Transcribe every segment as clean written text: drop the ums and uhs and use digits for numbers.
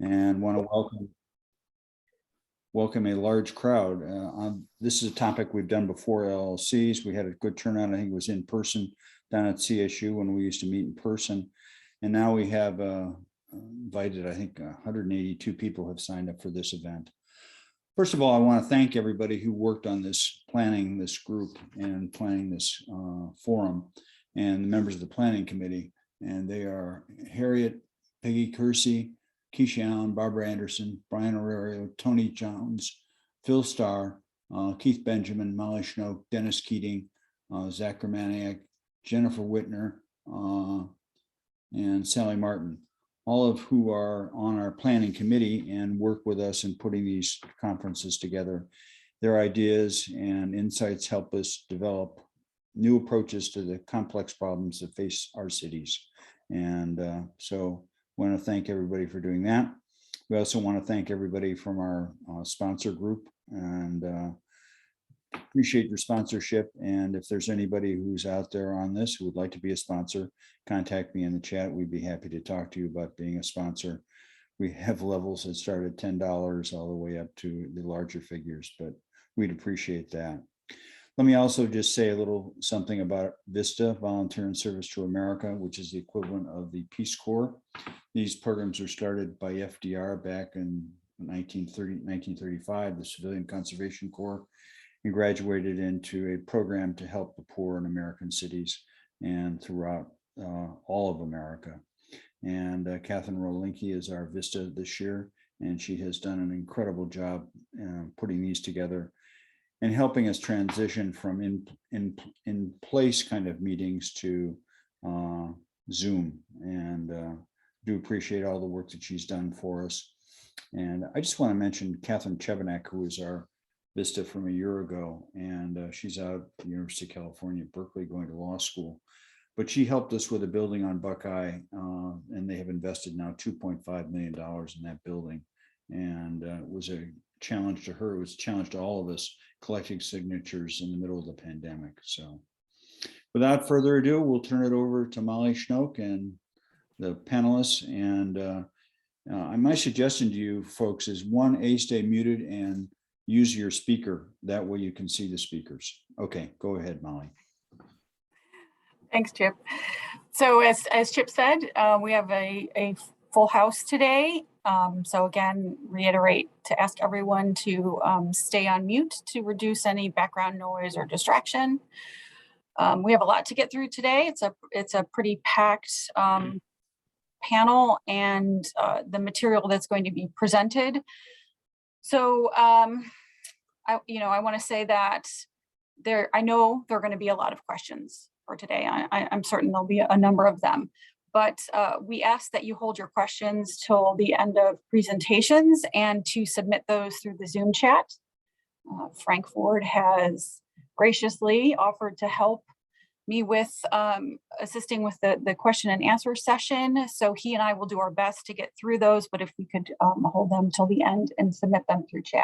and want to welcome a large crowd. This is a topic we've done before, LLCs. We had a good turnout. I think it was in person down at CSU when we used to meet in person. And now we have invited, I think 182 people have signed up for this event. First of all, I want to thank everybody who worked on this, planning this group and planning this forum, and the members of the planning committee. And they are Harriet, Peggy Kersey, Keisha Allen, Barbara Anderson, Brian Aurelio, Tony Jones, Phil Starr, Keith Benjamin, Molly Schnoke, Dennis Keating, Zach Germaniac, Jennifer Whitner, and Sally Martin, all of who are on our planning committee and work with us in putting these conferences together. Their ideas and insights help us develop new approaches to the complex problems that face our cities. And so I want to thank everybody for doing that. We also want to thank everybody from our sponsor group, and appreciate your sponsorship. And if there's anybody who's out there on this who would like to be a sponsor, contact me in the chat. We'd be happy to talk to you about being a sponsor. We have levels that start at $10 all the way up to the larger figures, but we'd appreciate that. Let me also just say a little something about VISTA, Volunteer in Service to America, which is the equivalent of the Peace Corps. These programs were started by FDR back in 1935, the Civilian Conservation Corps, and graduated into a program to help the poor in American cities and throughout all of America. And Catherine Rolinke is our VISTA this year, and she has done an incredible job putting these together and helping us transition from in place kind of meetings to Zoom. And do appreciate all the work that she's done for us. And I just want to mention Catherine Chevenak, who was our VISTA from a year ago, and she's out at the University of California, Berkeley, going to law school. But she helped us with a building on Buckeye, and they have invested now $2.5 million in that building. And it was a challenge to her. It was a challenge to all of us collecting signatures in the middle of the pandemic. So without further ado, we'll turn it over to Molly Schnoke and the panelists. And my suggestion to you folks is stay muted and use your speaker. That way you can see the speakers. Okay, go ahead, Molly. Thanks, Chip. So as Chip said, we have a full house today. So again, reiterate to ask everyone to stay on mute to reduce any background noise or distraction. We have a lot to get through today. It's a pretty packed panel and the material that's going to be presented. So I want to say that I know there are going to be a lot of questions for today. I'm certain there'll be a number of them. But we ask that you hold your questions till the end of presentations and to submit those through the Zoom chat. Frank Ford has graciously offered to help me with assisting with the question and answer session. So he and I will do our best to get through those, but if we could hold them till the end and submit them through chat.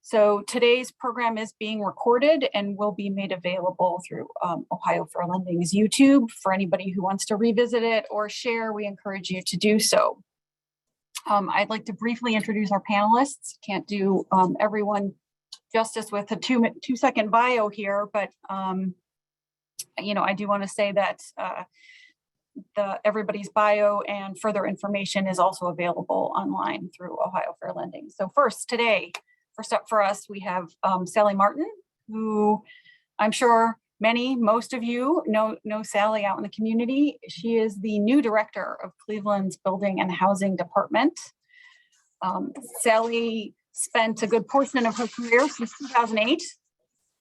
So today's program is being recorded and will be made available through Ohio Fair Lending's YouTube. For anybody who wants to revisit it or share, we encourage you to do so. I'd like to briefly introduce our panelists. Can't do everyone justice with a two-second bio here, but I do want to say that everybody's bio and further information is also available online through Ohio Fair Lending. So first up for us, we have Sally Martin, who I'm sure most of you know Sally out in the community. She is the new director of Cleveland's Building and Housing Department. Sally spent a good portion of her career since 2008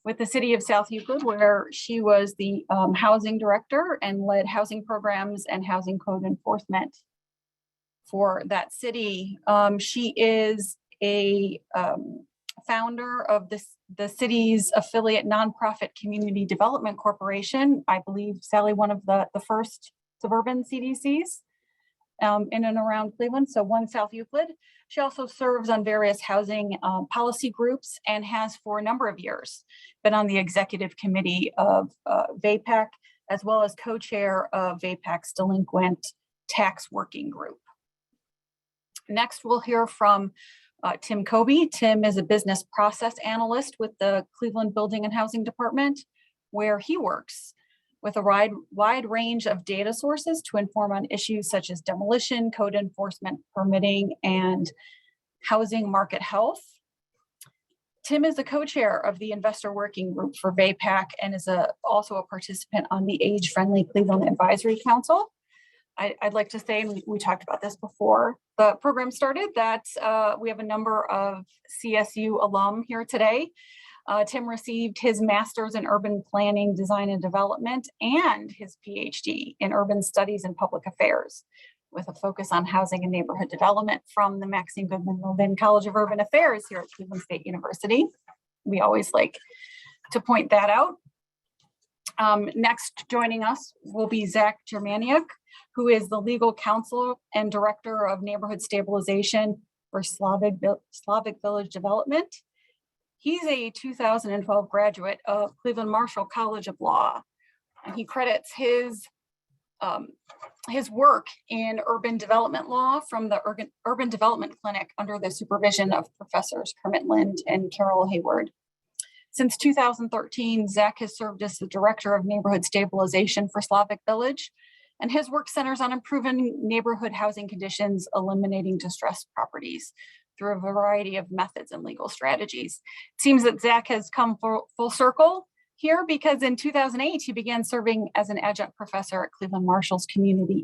with the city of South Euclid, where she was the housing director and led housing programs and housing code enforcement for that city. She is a founder of the city's affiliate nonprofit Community Development Corporation. I believe, Sally, one of the first suburban CDCs in and around Cleveland, so One South Euclid. She also serves on various housing policy groups and has for a number of years been on the executive committee of VAPAC, as well as co-chair of VAPAC's Delinquent Tax Working Group. Next, we'll hear from Tim Kobie. Tim is a business process analyst with the Cleveland Building and Housing Department, where he works with a wide range of data sources to inform on issues such as demolition, code enforcement, permitting, and housing market health. Tim is the co-chair of the investor working group for VAPAC and is also a participant on the Age-Friendly Cleveland Advisory Council. I'd like to say, and we talked about this before the program started, that we have a number of CSU alum here today. Tim received his master's in urban planning, design, and development, and his PhD in urban studies and public affairs, with a focus on housing and neighborhood development from the Maxine Goodman Levin College of Urban Affairs here at Cleveland State University. We always like to point that out. Next joining us will be Zach Germaniac, who is the legal counsel and director of neighborhood stabilization for Slavic Village Development. He's a 2012 graduate of Cleveland Marshall College of Law, and he credits his work in urban development law from the Urban Development Clinic under the supervision of Professors Kermit Lind and Carol Hayward. Since 2013, Zach has served as the director of neighborhood stabilization for Slavic Village, and his work centers on improving neighborhood housing conditions, eliminating distressed properties through a variety of methods and legal strategies. It seems that Zach has come full circle here, because in 2008, he began serving as an adjunct professor at Cleveland Marshall's Community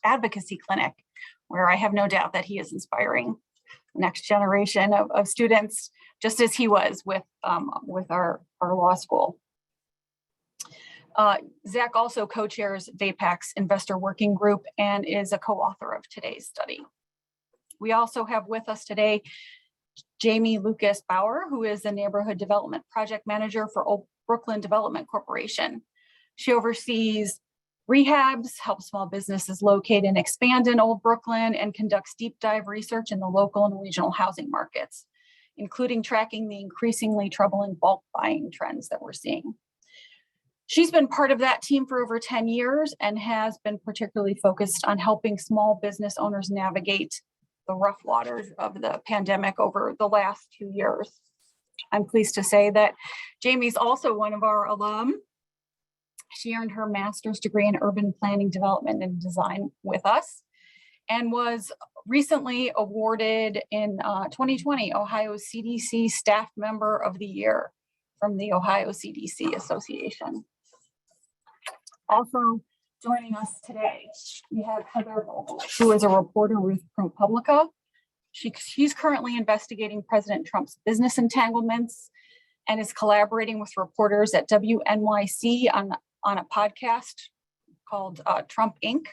Advocacy Clinic, where I have no doubt that he is inspiring the next generation of students, just as he was with our law school. Zach also co-chairs VAPAC's Investor Working Group and is a co-author of today's study. We also have with us today Jamie Lucas Bauer, who is the Neighborhood Development Project Manager for Old Brooklyn Development Corporation. She oversees rehabs, helps small businesses locate and expand in Old Brooklyn, and conducts deep dive research in the local and regional housing markets, including tracking the increasingly troubling bulk buying trends that we're seeing. She's been part of that team for over 10 years and has been particularly focused on helping small business owners navigate the rough waters of the pandemic over the last 2 years. I'm pleased to say that Jamie's also one of our alum. She earned her master's degree in urban planning, development, and design with us, and was recently awarded in 2020 Ohio CDC Staff Member of the Year from the Ohio CDC Association. Also joining us today, we have Heather Vogel, who is a reporter with ProPublica. She's currently investigating President Trump's business entanglements and is collaborating with reporters at WNYC on a podcast called Trump Inc.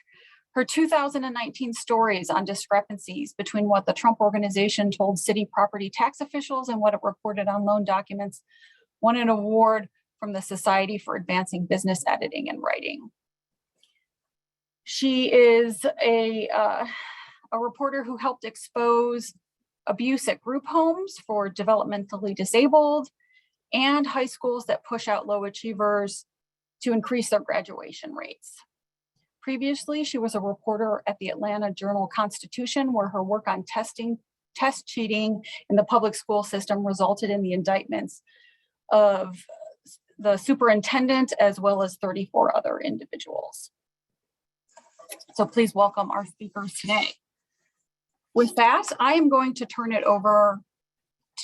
Her 2019 stories on discrepancies between what the Trump organization told city property tax officials and what it reported on loan documents won an award from the Society for Advancing Business Editing and Writing. She is a reporter who helped expose abuse at group homes for developmentally disabled and high schools that push out low achievers to increase their graduation rates. Previously, she was a reporter at the Atlanta Journal-Constitution, where her work on test cheating in the public school system resulted in the indictments of the superintendent as well as 34 other individuals. So please welcome our speakers today. With that, I am going to turn it over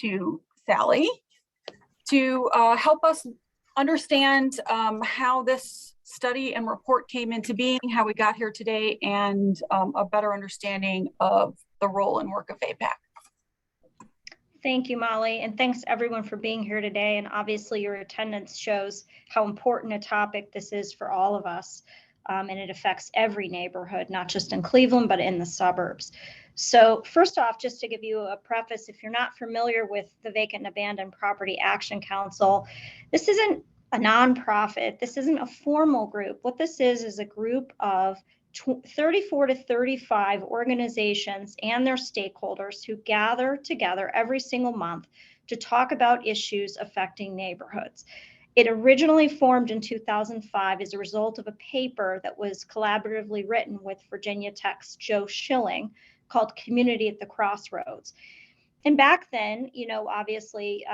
to Sally to help us understand how this study and report came into being, how we got here today, and a better understanding of the role and work of VAPAC. Thank you, Molly, and thanks everyone for being here today. And obviously your attendance shows how important a topic this is for all of us. And it affects every neighborhood, not just in Cleveland, but in the suburbs. So first off, just to give you a preface, if you're not familiar with the Vacant and Abandoned Property Action Council, this isn't a nonprofit. This isn't a formal group. What this is a group of 34 to 35 organizations and their stakeholders who gather together every single month to talk about issues affecting neighborhoods. It originally formed in 2005 as a result of a paper that was collaboratively written with Virginia Tech's Joe Schilling, called Community at the Crossroads. And back then, obviously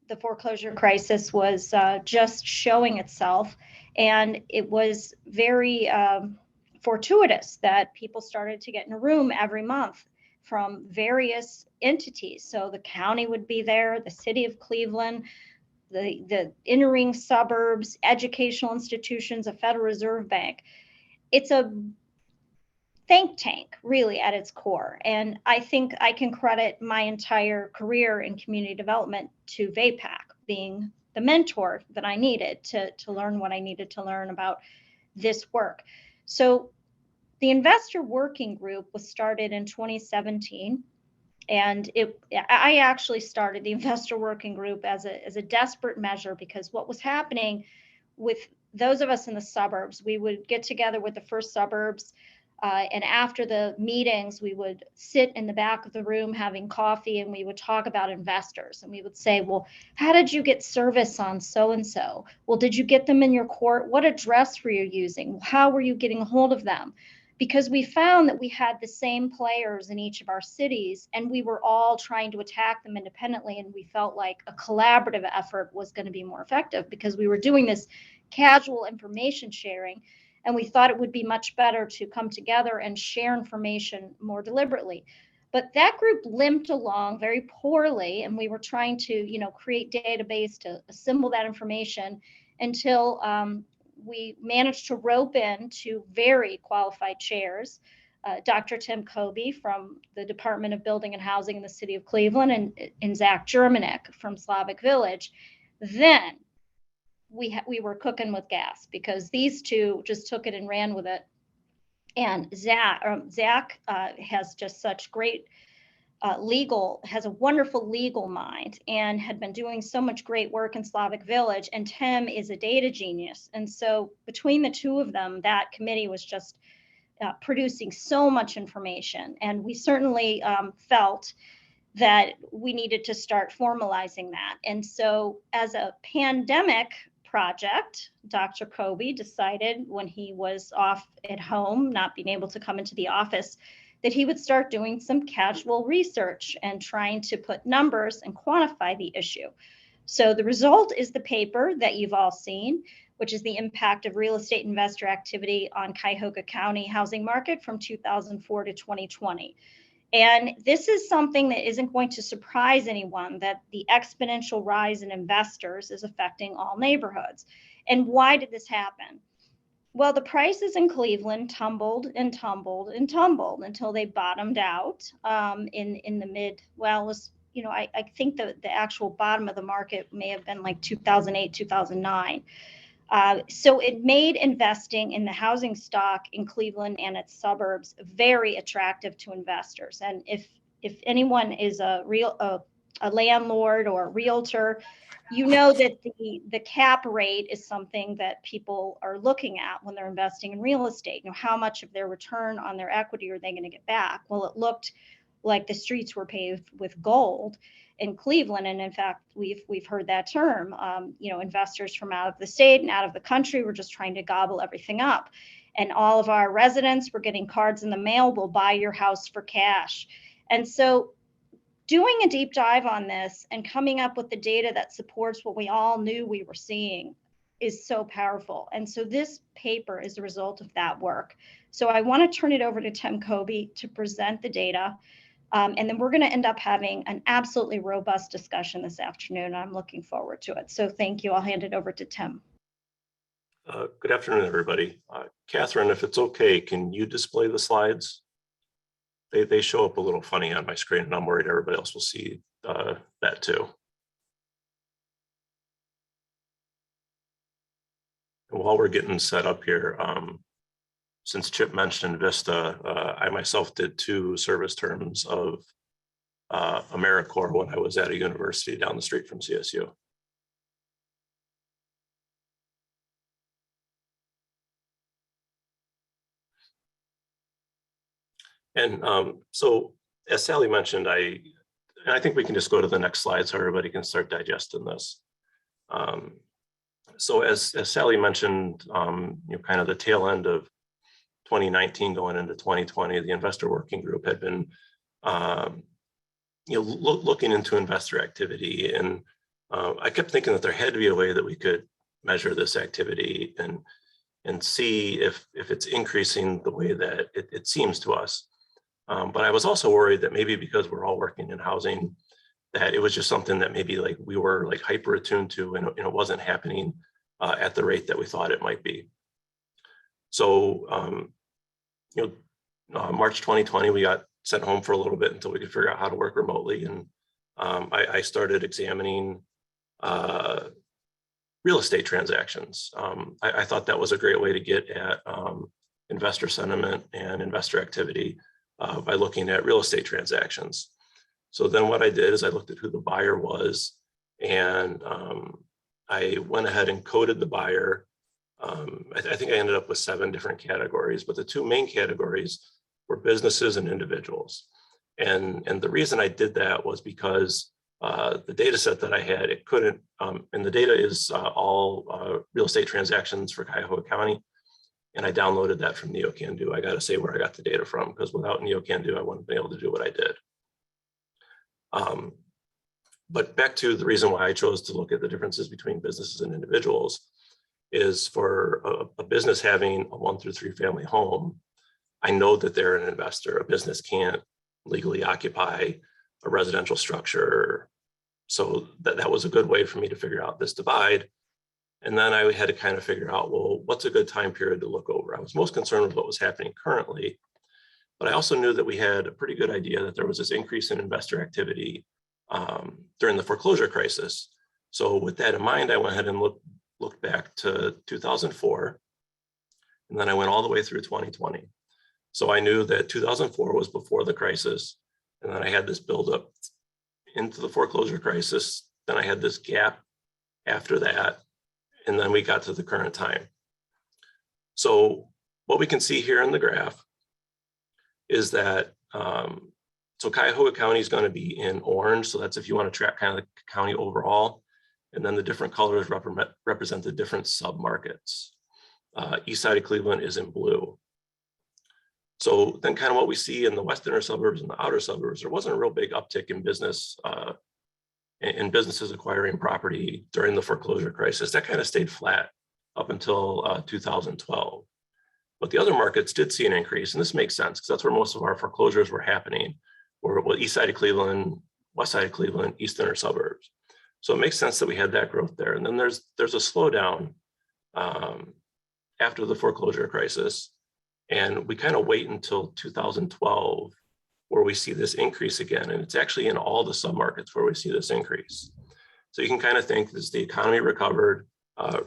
the foreclosure crisis was just showing itself, and it was very fortuitous that people started to get in a room every month from various entities. So the county would be there, the city of Cleveland, the inner suburbs, educational institutions, a Federal Reserve Bank. It's a think tank, really, at its core. And I think I can credit my entire career in community development to VAPAC being the mentor that I needed to learn what I needed to learn about this work. So the investor working group was started in 2017. And I actually started the investor working group as a desperate measure, because what was happening with those of us in the suburbs, we would get together with the first suburbs, and after the meetings, we would sit in the back of the room having coffee, and we would talk about investors. And we would say, well, how did you get service on so-and-so? Well, did you get them in your court? What address were you using? How were you getting a hold of them? Because we found that we had the same players in each of our cities, and we were all trying to attack them independently. And we felt like a collaborative effort was going to be more effective, because we were doing this casual information sharing. And we thought it would be much better to come together and share information more deliberately. But that group limped along very poorly, and we were trying to, create database to assemble that information until we managed to rope in two very qualified chairs, Dr. Tim Kobie from the Department of Building and Housing in the city of Cleveland, and Zach Germaniac from Slavic Village. Then we were cooking with gas, because these two just took it and ran with it. And Zach has just such great has a wonderful legal mind, and had been doing so much great work in Slavic Village. And Tim is a data genius. And so between the two of them, that committee was just producing so much information. And we certainly felt that we needed to start formalizing that. And so as a pandemic project, Dr. Kobie decided, when he was off at home, not being able to come into the office, that he would start doing some casual research and trying to put numbers and quantify the issue. So the result is the paper that you've all seen, which is the impact of real estate investor activity on Cuyahoga County housing market from 2004 to 2020. And this is something that isn't going to surprise anyone, that the exponential rise in investors is affecting all neighborhoods. And why did this happen? Well, the prices in Cleveland tumbled and tumbled and tumbled until they bottomed out in the mid, I think the actual bottom of the market may have been like 2008, 2009. So it made investing in the housing stock in Cleveland and its suburbs very attractive to investors. And if anyone is a landlord or a realtor, you know that the cap rate is something that people are looking at when they're investing in real estate. How much of their return on their equity are they going to get back? Well, it looked like the streets were paved with gold in Cleveland. And in fact, we've heard that term. Investors from out of the state and out of the country were just trying to gobble everything up. And all of our residents were getting cards in the mail, "We'll buy your house for cash." And so doing a deep dive on this and coming up with the data that supports what we all knew we were seeing is so powerful. And so this paper is a result of that work. So I want to turn it over to Tim Kobie to present the data. And then we're going to end up having an absolutely robust discussion this afternoon. I'm looking forward to it. So thank you. I'll hand it over to Tim. Good afternoon, everybody. Catherine, if it's okay, can you display the slides? They show up a little funny on my screen, and I'm worried everybody else will see that too. And while we're getting set up here, since Chip mentioned Vista, I myself did 2 service terms of AmeriCorps when I was at a university down the street from CSU. And so, as Sally mentioned, I think we can just go to the next slide so everybody can start digesting this. So as Sally mentioned, kind of the tail end of 2019 going into 2020, the investor working group had been looking into investor activity. And I kept thinking that there had to be a way that we could measure this activity and see if it's increasing the way that it seems to us. But I was also worried that maybe because we're all working in housing, that it was just something that maybe like we were like hyper attuned to, and it wasn't happening at the rate that we thought it might be. So, March 2020, we got sent home for a little bit until we could figure out how to work remotely. And I started examining real estate transactions. I thought that was a great way to get at investor sentiment and investor activity by looking at real estate transactions. So then what I did is I looked at who the buyer was, and I went ahead and coded the buyer. I think I ended up with 7 different categories, but the 2 main categories were businesses and individuals. And the reason I did that was because the data set that I had, it couldn't, and the data is all real estate transactions for Cuyahoga County. And I downloaded that from NeoCanDo. I got to say where I got the data from, because without NeoCanDo, I wouldn't be able to do what I did. But back to the reason why I chose to look at the differences between businesses and individuals is for a business having a 1 through 3 family home, I know that they're an investor. A business can't legally occupy a residential structure. So that was a good way for me to figure out this divide. And then I had to kind of figure out, well, what's a good time period to look over? I was most concerned with what was happening currently, but I also knew that we had a pretty good idea that there was this increase in investor activity during the foreclosure crisis. So with that in mind, I went ahead and looked back to 2004, and then I went all the way through 2020. So I knew that 2004 was before the crisis, and then I had this buildup into the foreclosure crisis. Then I had this gap after that, and then we got to the current time. So what we can see here in the graph is that, so Cuyahoga County is going to be in orange. So that's if you want to track kind of the county overall. And then the different colors represent the different submarkets. East side of Cleveland is in blue. So then kind of what we see in the West Inner Suburbs and the outer suburbs, there wasn't a real big uptick in businesses acquiring property during the foreclosure crisis. That kind of stayed flat up until 2012. But the other markets did see an increase, and this makes sense because that's where most of our foreclosures were happening, or East side of Cleveland, West side of Cleveland, East Inner Suburbs. So it makes sense that we had that growth there. And then there's a slowdown after the foreclosure crisis. And we kind of wait until 2012 where we see this increase again. And it's actually in all the submarkets where we see this increase. So you can kind of think as the economy recovered,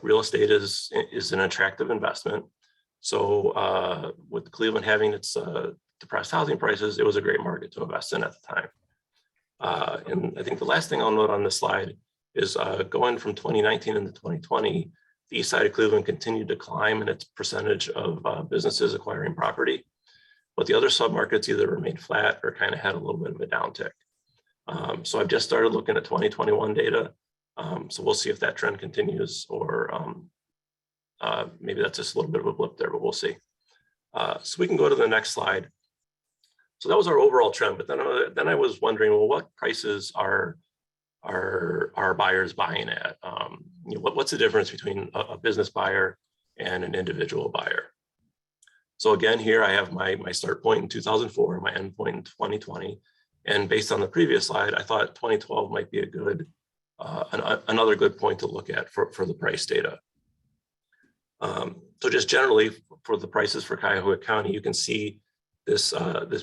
real estate is an attractive investment. So with Cleveland having its depressed housing prices, it was a great market to invest in at the time. And I think the last thing I'll note on this slide is going from 2019 into 2020, the east side of Cleveland continued to climb in its percentage of businesses acquiring property, but the other submarkets either remained flat or kind of had a little bit of a downtick. So I've just started looking at 2021 data. So we'll see if that trend continues, or maybe that's just a little bit of a blip there, but we'll see. So we can go to the next slide. So that was our overall trend, but then I was wondering, well, what prices are buyers buying at? What's the difference between a business buyer and an individual buyer? So again, here I have my start point in 2004, my end point in 2020. And based on the previous slide, I thought 2012 might be a good, another good point to look at for the price data. So just generally for the prices for Cuyahoga County, you can see this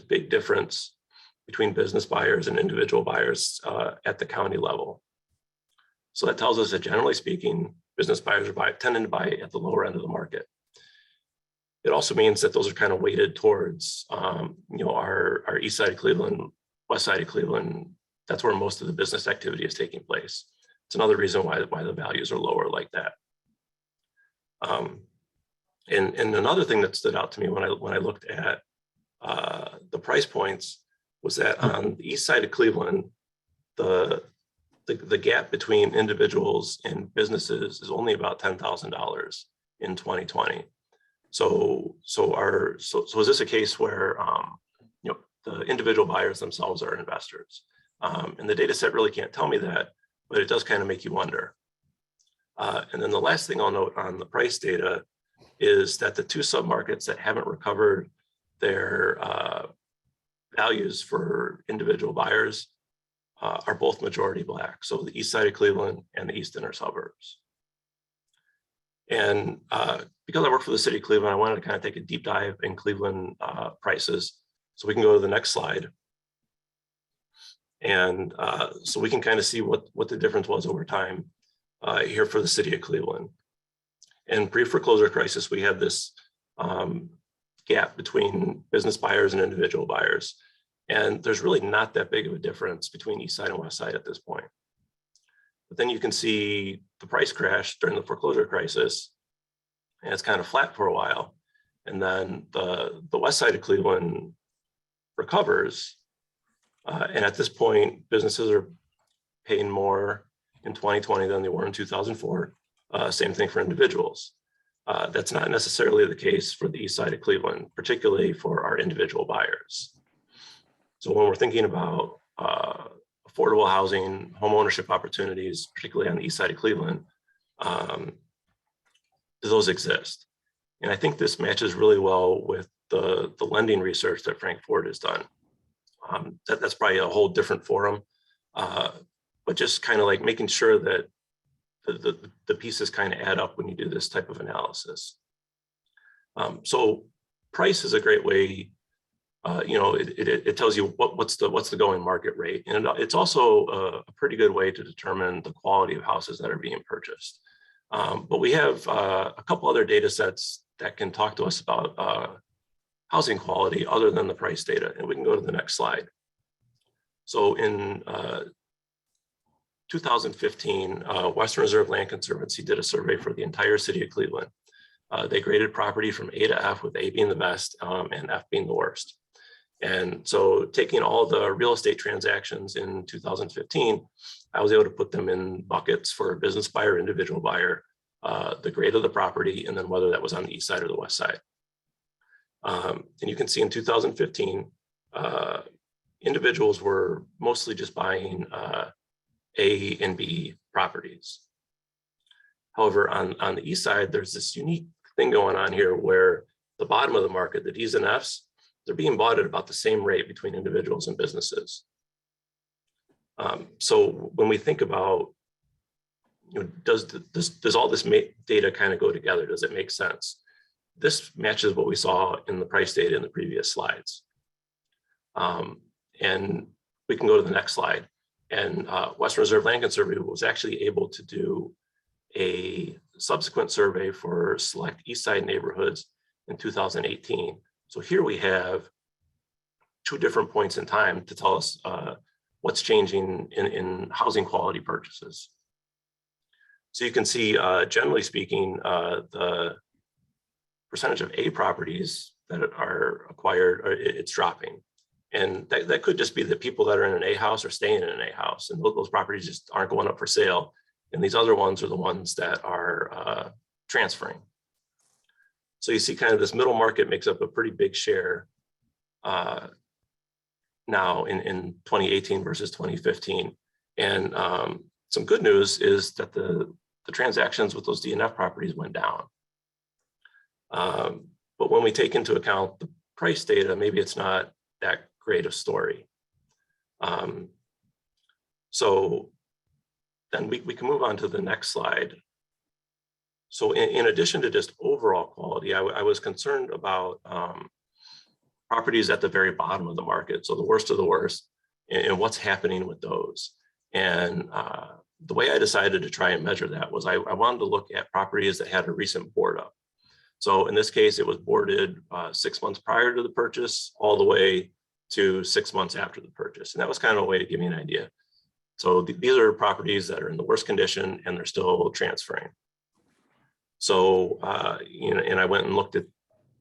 big difference between business buyers and individual buyers at the county level. So that tells us that generally speaking, business buyers are tending to buy at the lower end of the market. It also means that those are kind of weighted towards our east side of Cleveland, west side of Cleveland. That's where most of the business activity is taking place. It's another reason why the values are lower like that. And another thing that stood out to me when I looked at the price points was that on the east side of Cleveland, the gap between individuals and businesses is only about $10,000 in 2020. So is this a case where the individual buyers themselves are investors? And the data set really can't tell me that, but it does kind of make you wonder. And then the last thing I'll note on the price data is that the two submarkets that haven't recovered their values for individual buyers are both majority Black. So the east side of Cleveland and the East Inner Suburbs. And because I work for the city of Cleveland, I wanted to kind of take a deep dive in Cleveland prices. So we can go to the next slide. And so we can kind of see what the difference was over time here for the city of Cleveland. In pre-foreclosure crisis, we had this gap between business buyers and individual buyers. And there's really not that big of a difference between east side and west side at this point. But then you can see the price crash during the foreclosure crisis, and it's kind of flat for a while. And then the west side of Cleveland recovers. And at this point, businesses are paying more in 2020 than they were in 2004. Same thing for individuals. That's not necessarily the case for the east side of Cleveland, particularly for our individual buyers. So when we're thinking about affordable housing, home ownership opportunities, particularly on the east side of Cleveland, do those exist? And I think this matches really well with the lending research that Frank Ford has done. That's probably a whole different forum, but just kind of like making sure that the pieces kind of add up when you do this type of analysis. So price is a great way, it tells you what's the going market rate. And it's also a pretty good way to determine the quality of houses that are being purchased. But we have a couple other data sets that can talk to us about housing quality other than the price data. And we can go to the next slide. So in 2015, Western Reserve Land Conservancy did a survey for the entire city of Cleveland. They graded property from A to F, with A being the best and F being the worst. And so taking all the real estate transactions in 2015, I was able to put them in buckets for business buyer, individual buyer, the grade of the property, and then whether that was on the east side or the west side. And you can see in 2015, individuals were mostly just buying A and B properties. However, on the east side, there's this unique thing going on here where the bottom of the market, the Ds and Fs, they're being bought at about the same rate between individuals and businesses. So when we think about, does all this data kind of go together? Does it make sense? This matches what we saw in the price data in the previous slides. And we can go to the next slide. And Western Reserve Land Conservancy was actually able to do a subsequent survey for select east side neighborhoods in 2018. So here we have two different points in time to tell us what's changing in housing quality purchases. So you can see, generally speaking, the percentage of A properties that are acquired, it's dropping. And that could just be the people that are in an A house are staying in an A house, and those properties just aren't going up for sale. And these other ones are the ones that are transferring. So you see kind of this middle market makes up a pretty big share now in 2018 versus 2015. And some good news is that the transactions with those DNF properties went down. But when we take into account the price data, maybe it's not that great a story. So then we can move on to the next slide. So in addition to just overall quality, I was concerned about properties at the very bottom of the market, so the worst of the worst, and what's happening with those. And the way I decided to try and measure that was I wanted to look at properties that had a recent board up. So in this case, it was boarded 6 months prior to the purchase, all the way to 6 months after the purchase. And that was kind of a way to give me an idea. So these are properties that are in the worst condition and they're still transferring. So, and I went and looked at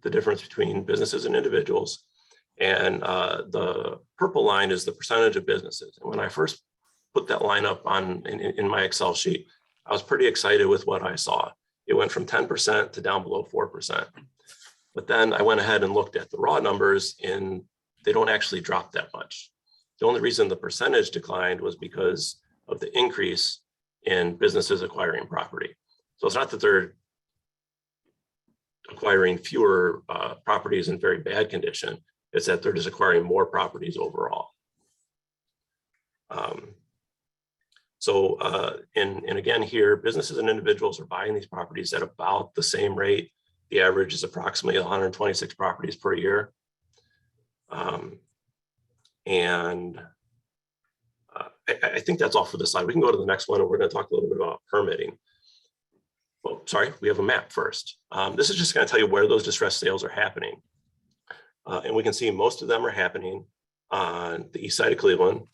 the difference between businesses and individuals. And the purple line is the percentage of businesses. And when I first put that line up in my Excel sheet, I was pretty excited with what I saw. It went from 10% to down below 4%. But then I went ahead and looked at the raw numbers, and they don't actually drop that much. The only reason the percentage declined was because of the increase in businesses acquiring property. So it's not that they're acquiring fewer properties in very bad condition, it's that they're just acquiring more properties overall. And again here, businesses and individuals are buying these properties at about the same rate. The average is approximately 126 properties per year. I think that's all for this slide. We can go to the next one, and we're going to talk a little bit about permitting. Well, sorry, we have a map first. This is just going to tell you where those distressed sales are happening. And we can see most of them are happening on the east side of Cleveland.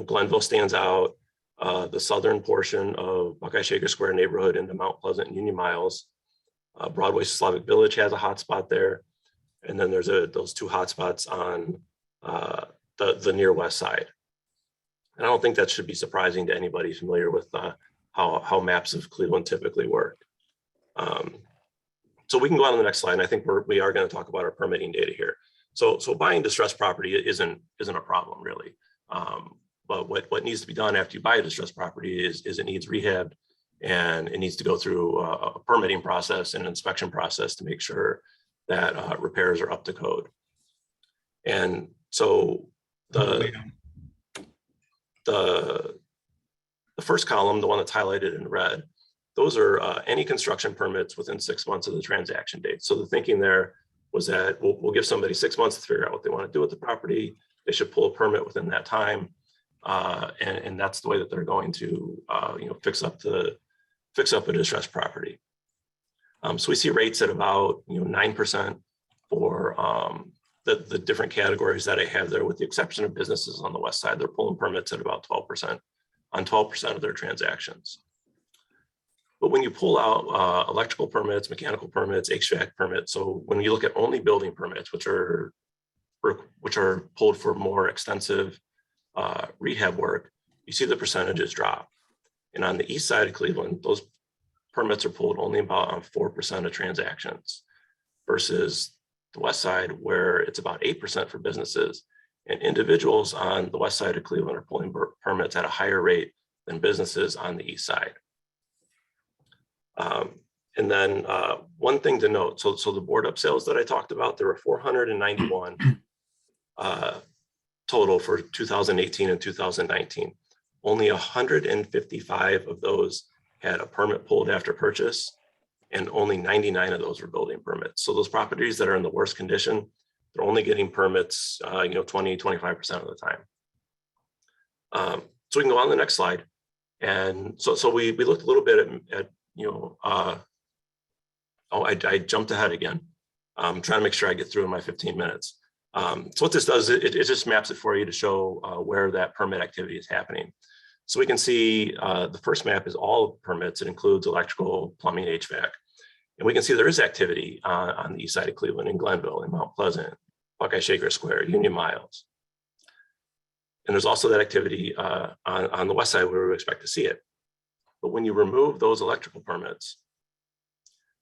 Glenville stands out. The southern portion of Buckeye Shaker Square neighborhood into Mount Pleasant and Union Miles. Broadway Slavic Village has a hotspot there. And then there's those two hotspots on the near west side. And I don't think that should be surprising to anybody familiar with how maps of Cleveland typically work. So we can go on to the next slide. And I think we are going to talk about our permitting data here. So buying distressed property isn't a problem really. But what needs to be done after you buy a distressed property is it needs rehab, and it needs to go through a permitting process and an inspection process to make sure that repairs are up to code. And so the first column, the one that's highlighted in red, those are any construction permits within 6 months of the transaction date. So the thinking there was that we'll give somebody 6 months to figure out what they want to do with the property. They should pull a permit within that time. And that's the way that they're going to fix up a distressed property. So we see rates at about 9% for the different categories that I have there, with the exception of businesses on the west side. They're pulling permits at about 12% on 12% of their transactions. But when you pull out electrical permits, mechanical permits, HVAC permits, so when you look at only building permits, which are pulled for more extensive rehab work, you see the percentages drop. And on the east side of Cleveland, those permits are pulled only about on 4% of transactions, versus the west side, where it's about 8% for businesses, and individuals on the west side of Cleveland are pulling permits at a higher rate than businesses on the east side. And then one thing to note, so the board up sales that I talked about, there were 491 total for 2018 and 2019. Only 155 of those had a permit pulled after purchase, and only 99 of those were building permits. So those properties that are in the worst condition, they're only getting permits 20-25% of the time. So we can go on to the next slide. And so we looked a little bit at I jumped ahead again. I'm trying to make sure I get through in my 15 minutes. So what this does, it just maps it for you to show where that permit activity is happening. So we can see the first map is all permits. It includes electrical, plumbing, HVAC. And we can see there is activity on the east side of Cleveland, in Glenville, in Mount Pleasant, Buckeye Shaker Square, Union Miles. And there's also that activity on the west side where we expect to see it. But when you remove those electrical permits,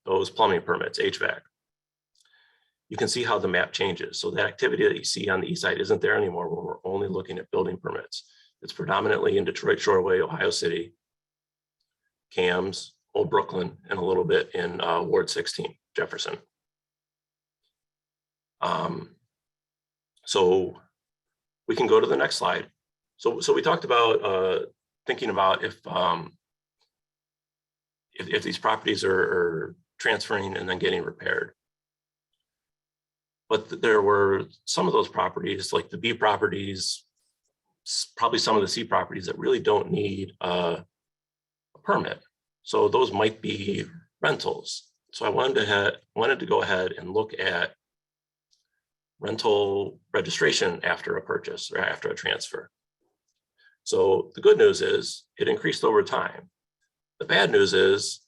those plumbing permits, HVAC, you can see how the map changes. So the activity that you see on the east side isn't there anymore when we're only looking at building permits. It's predominantly in Detroit, Shoreway, Ohio City, Cams, Old Brooklyn, and a little bit in Ward 16, Jefferson. So we can go to the next slide. So we talked about thinking about if these properties are transferring and then getting repaired. But there were some of those properties, like the B properties, probably some of the C properties, that really don't need a permit. So those might be rentals. So I wanted to go ahead and look at rental registration after a purchase or after a transfer. So the good news is it increased over time. The bad news is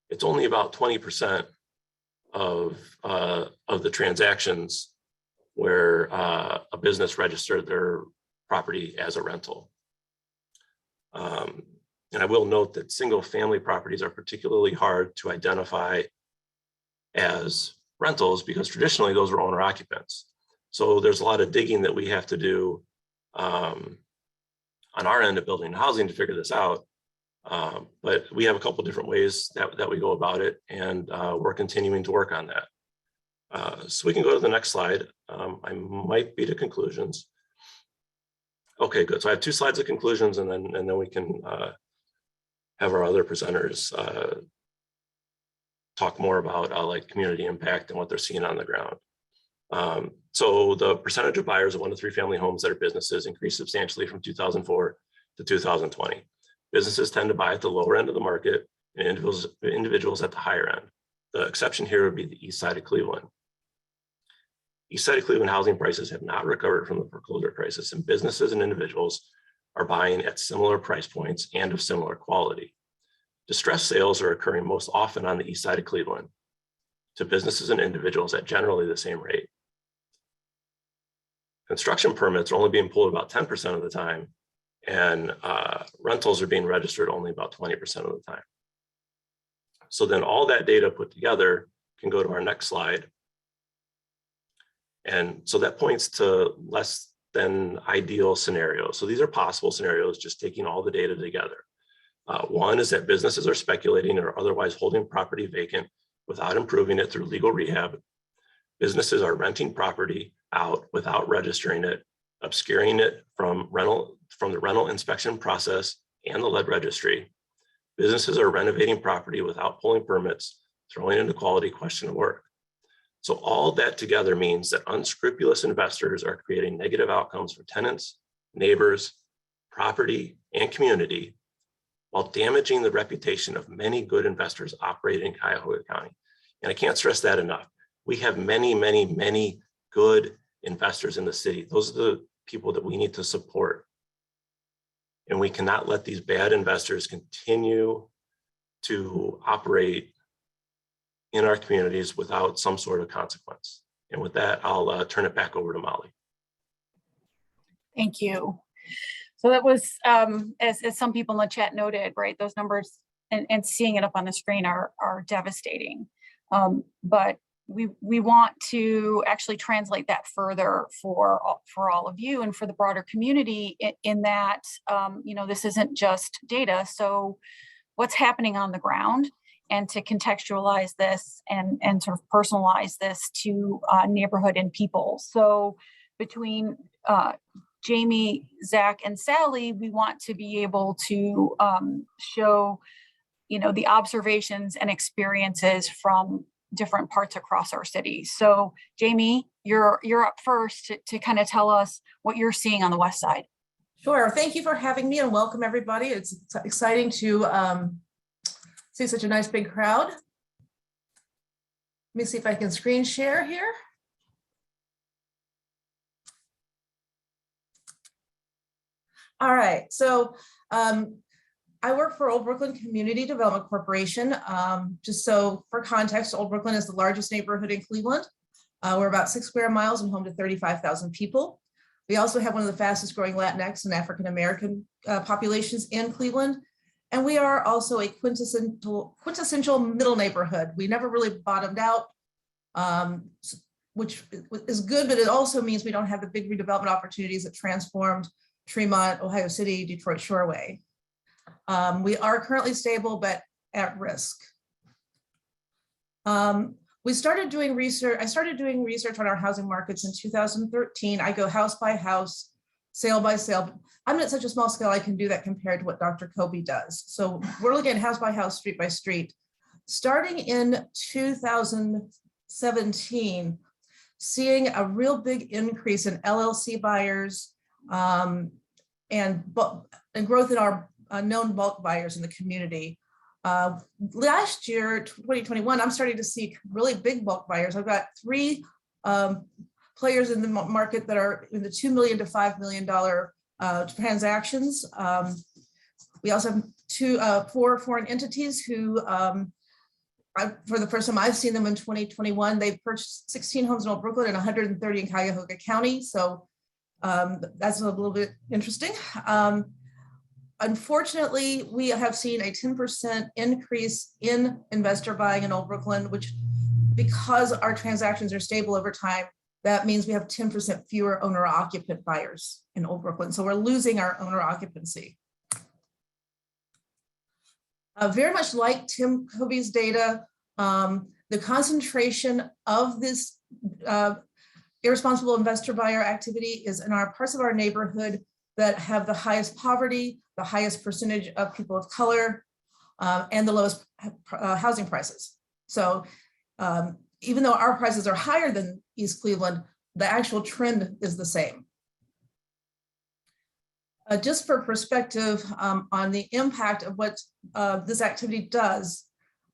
it's only about 20% of the transactions where a business registered their property as a rental. And I will note that single family properties are particularly hard to identify as rentals because traditionally those were owner occupants. So there's a lot of digging that we have to do on our end of building housing to figure this out. But we have a couple different ways that we go about it, and we're continuing to work on that. So we can go to the next slide. I might be to conclusions. Okay, good. So I have 2 slides of conclusions, and then we can have our other presenters talk more about like community impact and what they're seeing on the ground. So the percentage of buyers of 1 to 3 family homes that are businesses increased substantially from 2004 to 2020. Businesses tend to buy at the lower end of the market and individuals at the higher end. The exception here would be the east side of Cleveland. East side of Cleveland housing prices have not recovered from the foreclosure crisis, and businesses and individuals are buying at similar price points and of similar quality. Distressed sales are occurring most often on the east side of Cleveland to businesses and individuals at generally the same rate. Construction permits are only being pulled about 10% of the time, and rentals are being registered only about 20% of the time. So then all that data put together can go to our next slide. And so that points to less than ideal scenarios. So these are possible scenarios, just taking all the data together. One is that businesses are speculating or otherwise holding property vacant without improving it through legal rehab. Businesses are renting property out without registering it, obscuring it from the rental inspection process and the lead registry. Businesses are renovating property without pulling permits, throwing into quality question of work. So all that together means that unscrupulous investors are creating negative outcomes for tenants, neighbors, property, and community, while damaging the reputation of many good investors operating in Cuyahoga County. And I can't stress that enough. We have many, many, many good investors in the city. Those are the people that we need to support. And we cannot let these bad investors continue to operate in our communities without some sort of consequence. And with that, I'll turn it back over to Molly. Thank you. So that was, as some people in the chat noted, right, those numbers and seeing it up on the screen are devastating. But we want to actually translate that further for all of you and for the broader community in that, you know, this isn't just data. So what's happening on the ground, and to contextualize this and sort of personalize this to neighborhood and people. So between Jamie, Zach, and Sally, we want to be able to show, you know, the observations and experiences from different parts across our city. So Jamie, you're up first to kind of tell us what you're seeing on the west side. Sure. Thank you for having me, and welcome everybody. It's exciting to see such a nice big crowd. Let me see if I can screen share here. All right, so I work for Old Brooklyn Community Development Corporation. Just so for context, Old Brooklyn is the largest neighborhood in Cleveland. We're about 6 square miles and home to 35,000 people. We also have one of the fastest growing Latinx and African-American populations in Cleveland. And we are also a quintessential middle neighborhood. We never really bottomed out, which is good, but it also means we don't have the big redevelopment opportunities that transformed Tremont, Ohio City, Detroit Shoreway. We are currently stable, but at risk. We started doing research. I started doing research on our housing markets in 2013. I go house by house, sale by sale. I'm at such a small scale, I can do that compared to what Dr. Kobie does. So we're looking at house by house, street by street. Starting in 2017, seeing a real big increase in LLC buyers and growth in our known bulk buyers in the community. Last year, 2021, I'm starting to see really big bulk buyers. I've got 3 players in the market that are in the $2 million to $5 million transactions. We also have 4 foreign entities who, for the first time I've seen them in 2021, they purchased 16 homes in Old Brooklyn and 130 in Cuyahoga County. So that's a little bit interesting. Unfortunately, we have seen a 10% increase in investor buying in Old Brooklyn, which because our transactions are stable over time, that means we have 10% fewer owner occupant buyers in Old Brooklyn. So we're losing our owner occupancy. Very much like Tim Kobie's data, the concentration of this irresponsible investor buyer activity is in our parts of our neighborhood that have the highest poverty, the highest percentage of people of color, and the lowest housing prices. So even though our prices are higher than East Cleveland, the actual trend is the same. Just for perspective on the impact of what this activity does,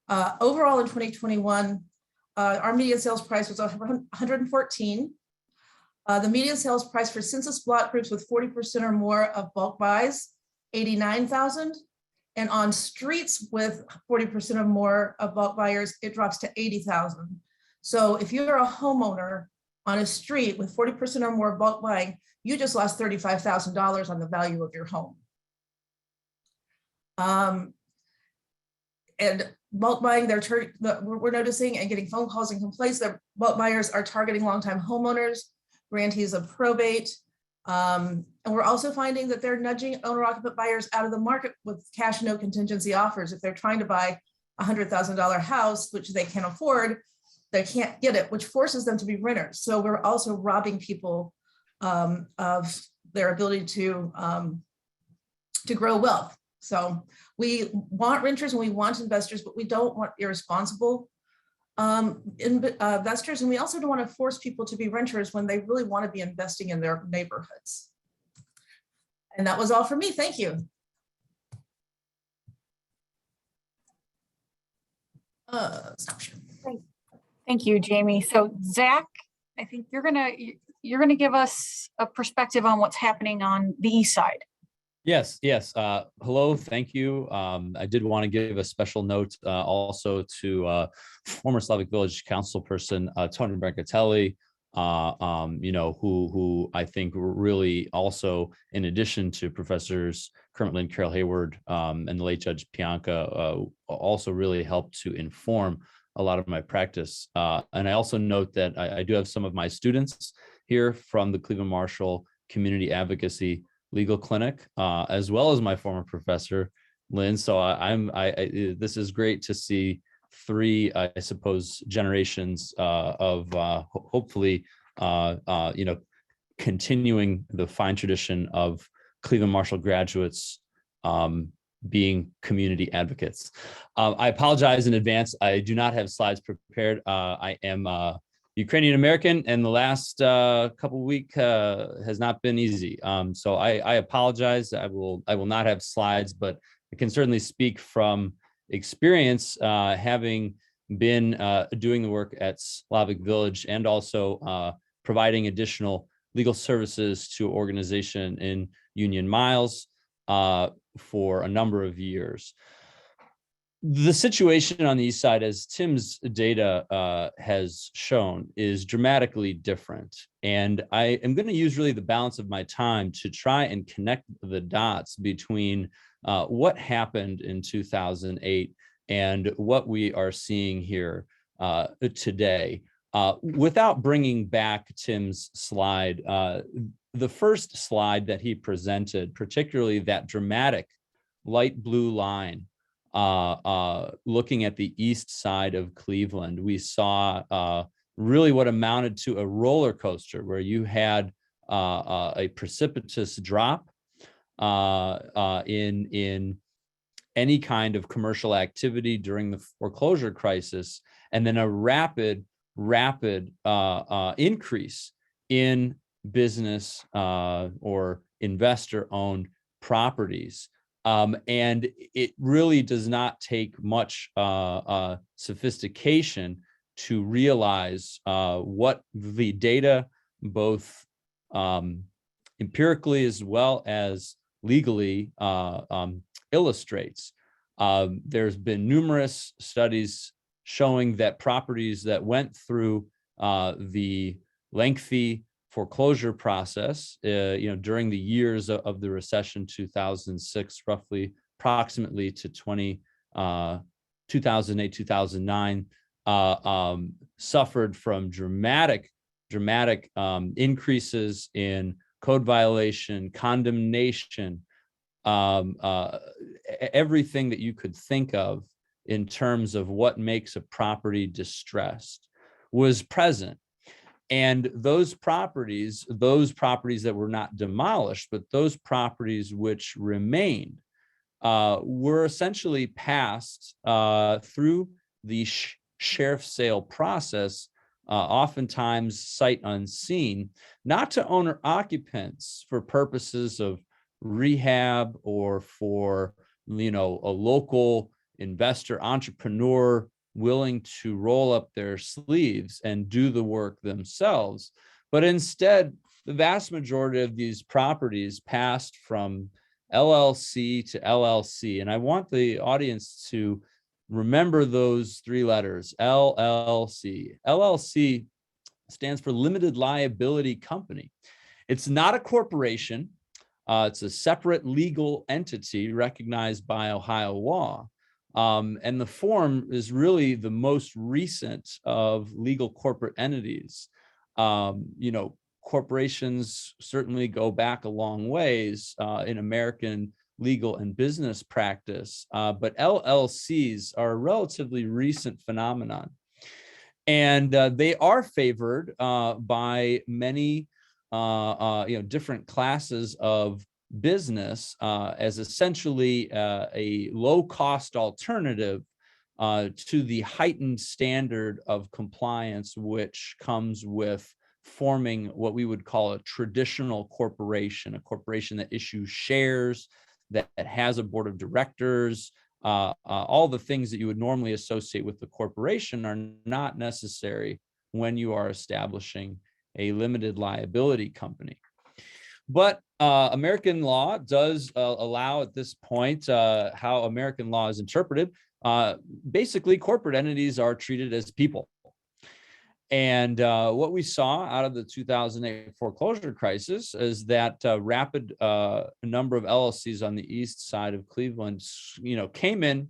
overall in 2021, our median sales price was 114. The median sales price for census block groups with 40% or more of bulk buys, 89,000. And on streets with 40% or more of bulk buyers, it drops to 80,000. So if you're a homeowner on a street with 40% or more bulk buying, you just lost $35,000 on the value of your home. And bulk buying, we're noticing and getting phone calls and complaints that bulk buyers are targeting longtime homeowners, grantees of probate. And we're also finding that they're nudging owner-occupant buyers out of the market with cash no contingency offers. If they're trying to buy a $100,000 house, which they can't afford, they can't get it, which forces them to be renters. So we're also robbing people of their ability to grow wealth. So we want renters and we want investors, but we don't want irresponsible investors. And we also don't want to force people to be renters when they really want to be investing in their neighborhoods. And that was all for me. Thank you. Stop sharing. Thank you, Jamie. So Zach, I think you're gonna give us a perspective on what's happening on the east side. Yes. Hello, thank you. I did want to give a special note also to former Slavic Village councilperson Tony Brancatelli, who I think really also, in addition to Professors Kermit Lynn, Carol Hayward, and the late Judge Pianka, also really helped to inform a lot of my practice. And I also note that I do have some of my students here from the Cleveland Marshall Community Advocacy Legal Clinic, as well as my former professor, Lynn. So this is great to see three, I suppose, generations of hopefully, continuing the fine tradition of Cleveland Marshall graduates being community advocates. I apologize in advance. I do not have slides prepared. I am Ukrainian American, and the last couple of weeks has not been easy. So I apologize. I will not have slides, but I can certainly speak from experience, having been doing the work at Slavic Village and also providing additional legal services to organization in Union Miles for a number of years. The situation on the east side, as Tim's data has shown, is dramatically different. And I am going to use really the balance of my time to try and connect the dots between what happened in 2008 and what we are seeing here today. Without bringing back Tim's slide, the first slide that he presented, particularly that dramatic light blue line, looking at the east side of Cleveland, we saw really what amounted to a roller coaster where you had a precipitous drop in any kind of commercial activity during the foreclosure crisis, and then a rapid increase in business or investor-owned properties. And it really does not take much sophistication to realize what the data, both empirically as well as legally, illustrates. There's been numerous studies showing that properties that went through the lengthy foreclosure process, during the years of the recession, 2006, approximately to 2008, 2009, suffered from dramatic increases in code violation, condemnation, everything that you could think of in terms of what makes a property distressed was present. And those properties that were not demolished, but those properties which remained, were essentially passed through the sheriff sale process, oftentimes sight unseen, not to owner occupants for purposes of rehab or for, a local investor entrepreneur willing to roll up their sleeves and do the work themselves. But instead, the vast majority of these properties passed from LLC to LLC. And I want the audience to remember those three letters, LLC. LLC stands for Limited Liability Company. It's not a corporation. It's a separate legal entity recognized by Ohio law. And the form is really the most recent of legal corporate entities. Corporations certainly go back a long ways in American legal and business practice, but LLCs are a relatively recent phenomenon. And they are favored by many different classes of business as essentially a low-cost alternative to the heightened standard of compliance which comes with forming what we would call a traditional corporation, a corporation that issues shares, that has a board of directors. All the things that you would normally associate with the corporation are not necessary when you are establishing a limited liability company. But American law does allow at this point how American law is interpreted. Basically, corporate entities are treated as people. And what we saw out of the 2008 foreclosure crisis is that rapid number of LLCs on the east side of Cleveland, came in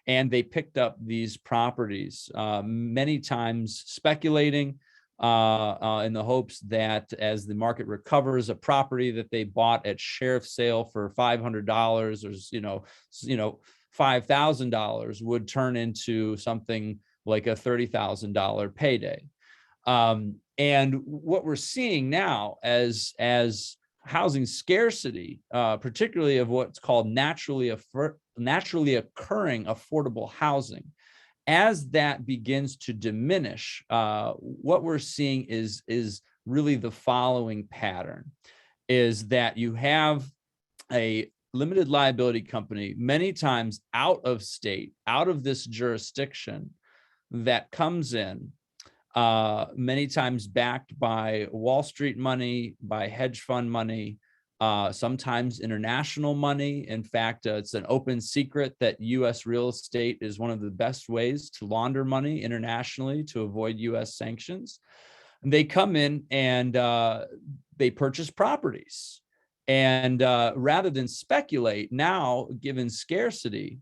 and they picked up these properties, many times speculating in the hopes that as the market recovers, a property that they bought at sheriff sale for $500 or $5,000 would turn into something like a $30,000 payday. And what we're seeing now as housing scarcity, particularly of what's called naturally occurring affordable housing, as that begins to diminish, what we're seeing is really the following pattern, is that you have a limited liability company, many times out of state, out of this jurisdiction, that comes in, many times backed by Wall Street money, by hedge fund money, sometimes international money. In fact, it's an open secret that U.S. real estate is one of the best ways to launder money internationally to avoid U.S. sanctions. And they come in and they purchase properties. And rather than speculate now, given scarcity,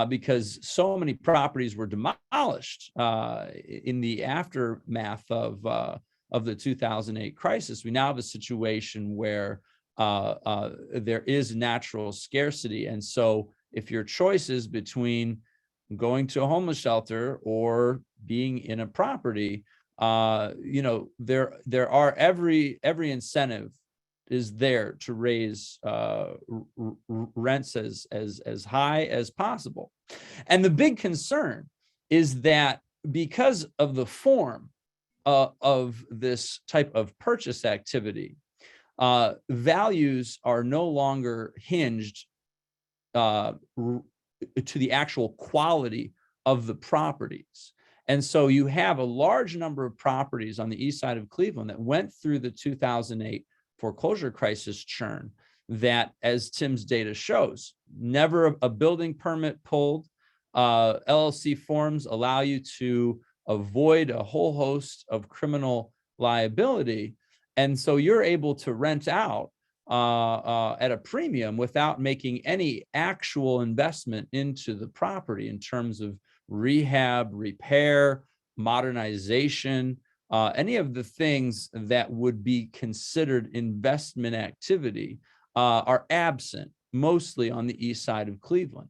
because so many properties were demolished in the aftermath of the 2008 crisis, we now have a situation where there is natural scarcity. And so if your choice is between going to a homeless shelter or being in a property, there are every incentive is there to raise rents as high as possible. And the big concern is that because of the form of this type of purchase activity, values are no longer hinged to the actual quality of the properties. And so you have a large number of properties on the east side of Cleveland that went through the 2008 foreclosure crisis churn that, as Tim's data shows, never a building permit pulled. LLC forms allow you to avoid a whole host of criminal liability. And so you're able to rent out at a premium without making any actual investment into the property in terms of rehab, repair, modernization, any of the things that would be considered investment activity are absent, mostly on the east side of Cleveland.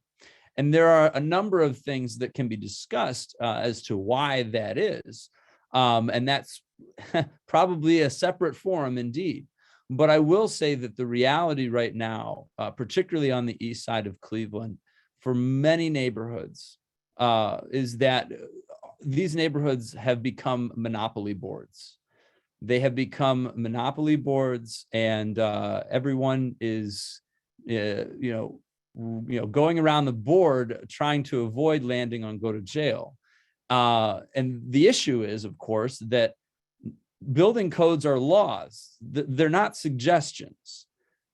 And there are a number of things that can be discussed as to why that is. And that's probably a separate forum indeed. But I will say that the reality right now, particularly on the east side of Cleveland, for many neighborhoods, is that these neighborhoods have become monopoly boards. They have become monopoly boards, and everyone is, going around the board trying to avoid landing on go to jail. And the issue is, of course, that building codes are laws. They're not suggestions.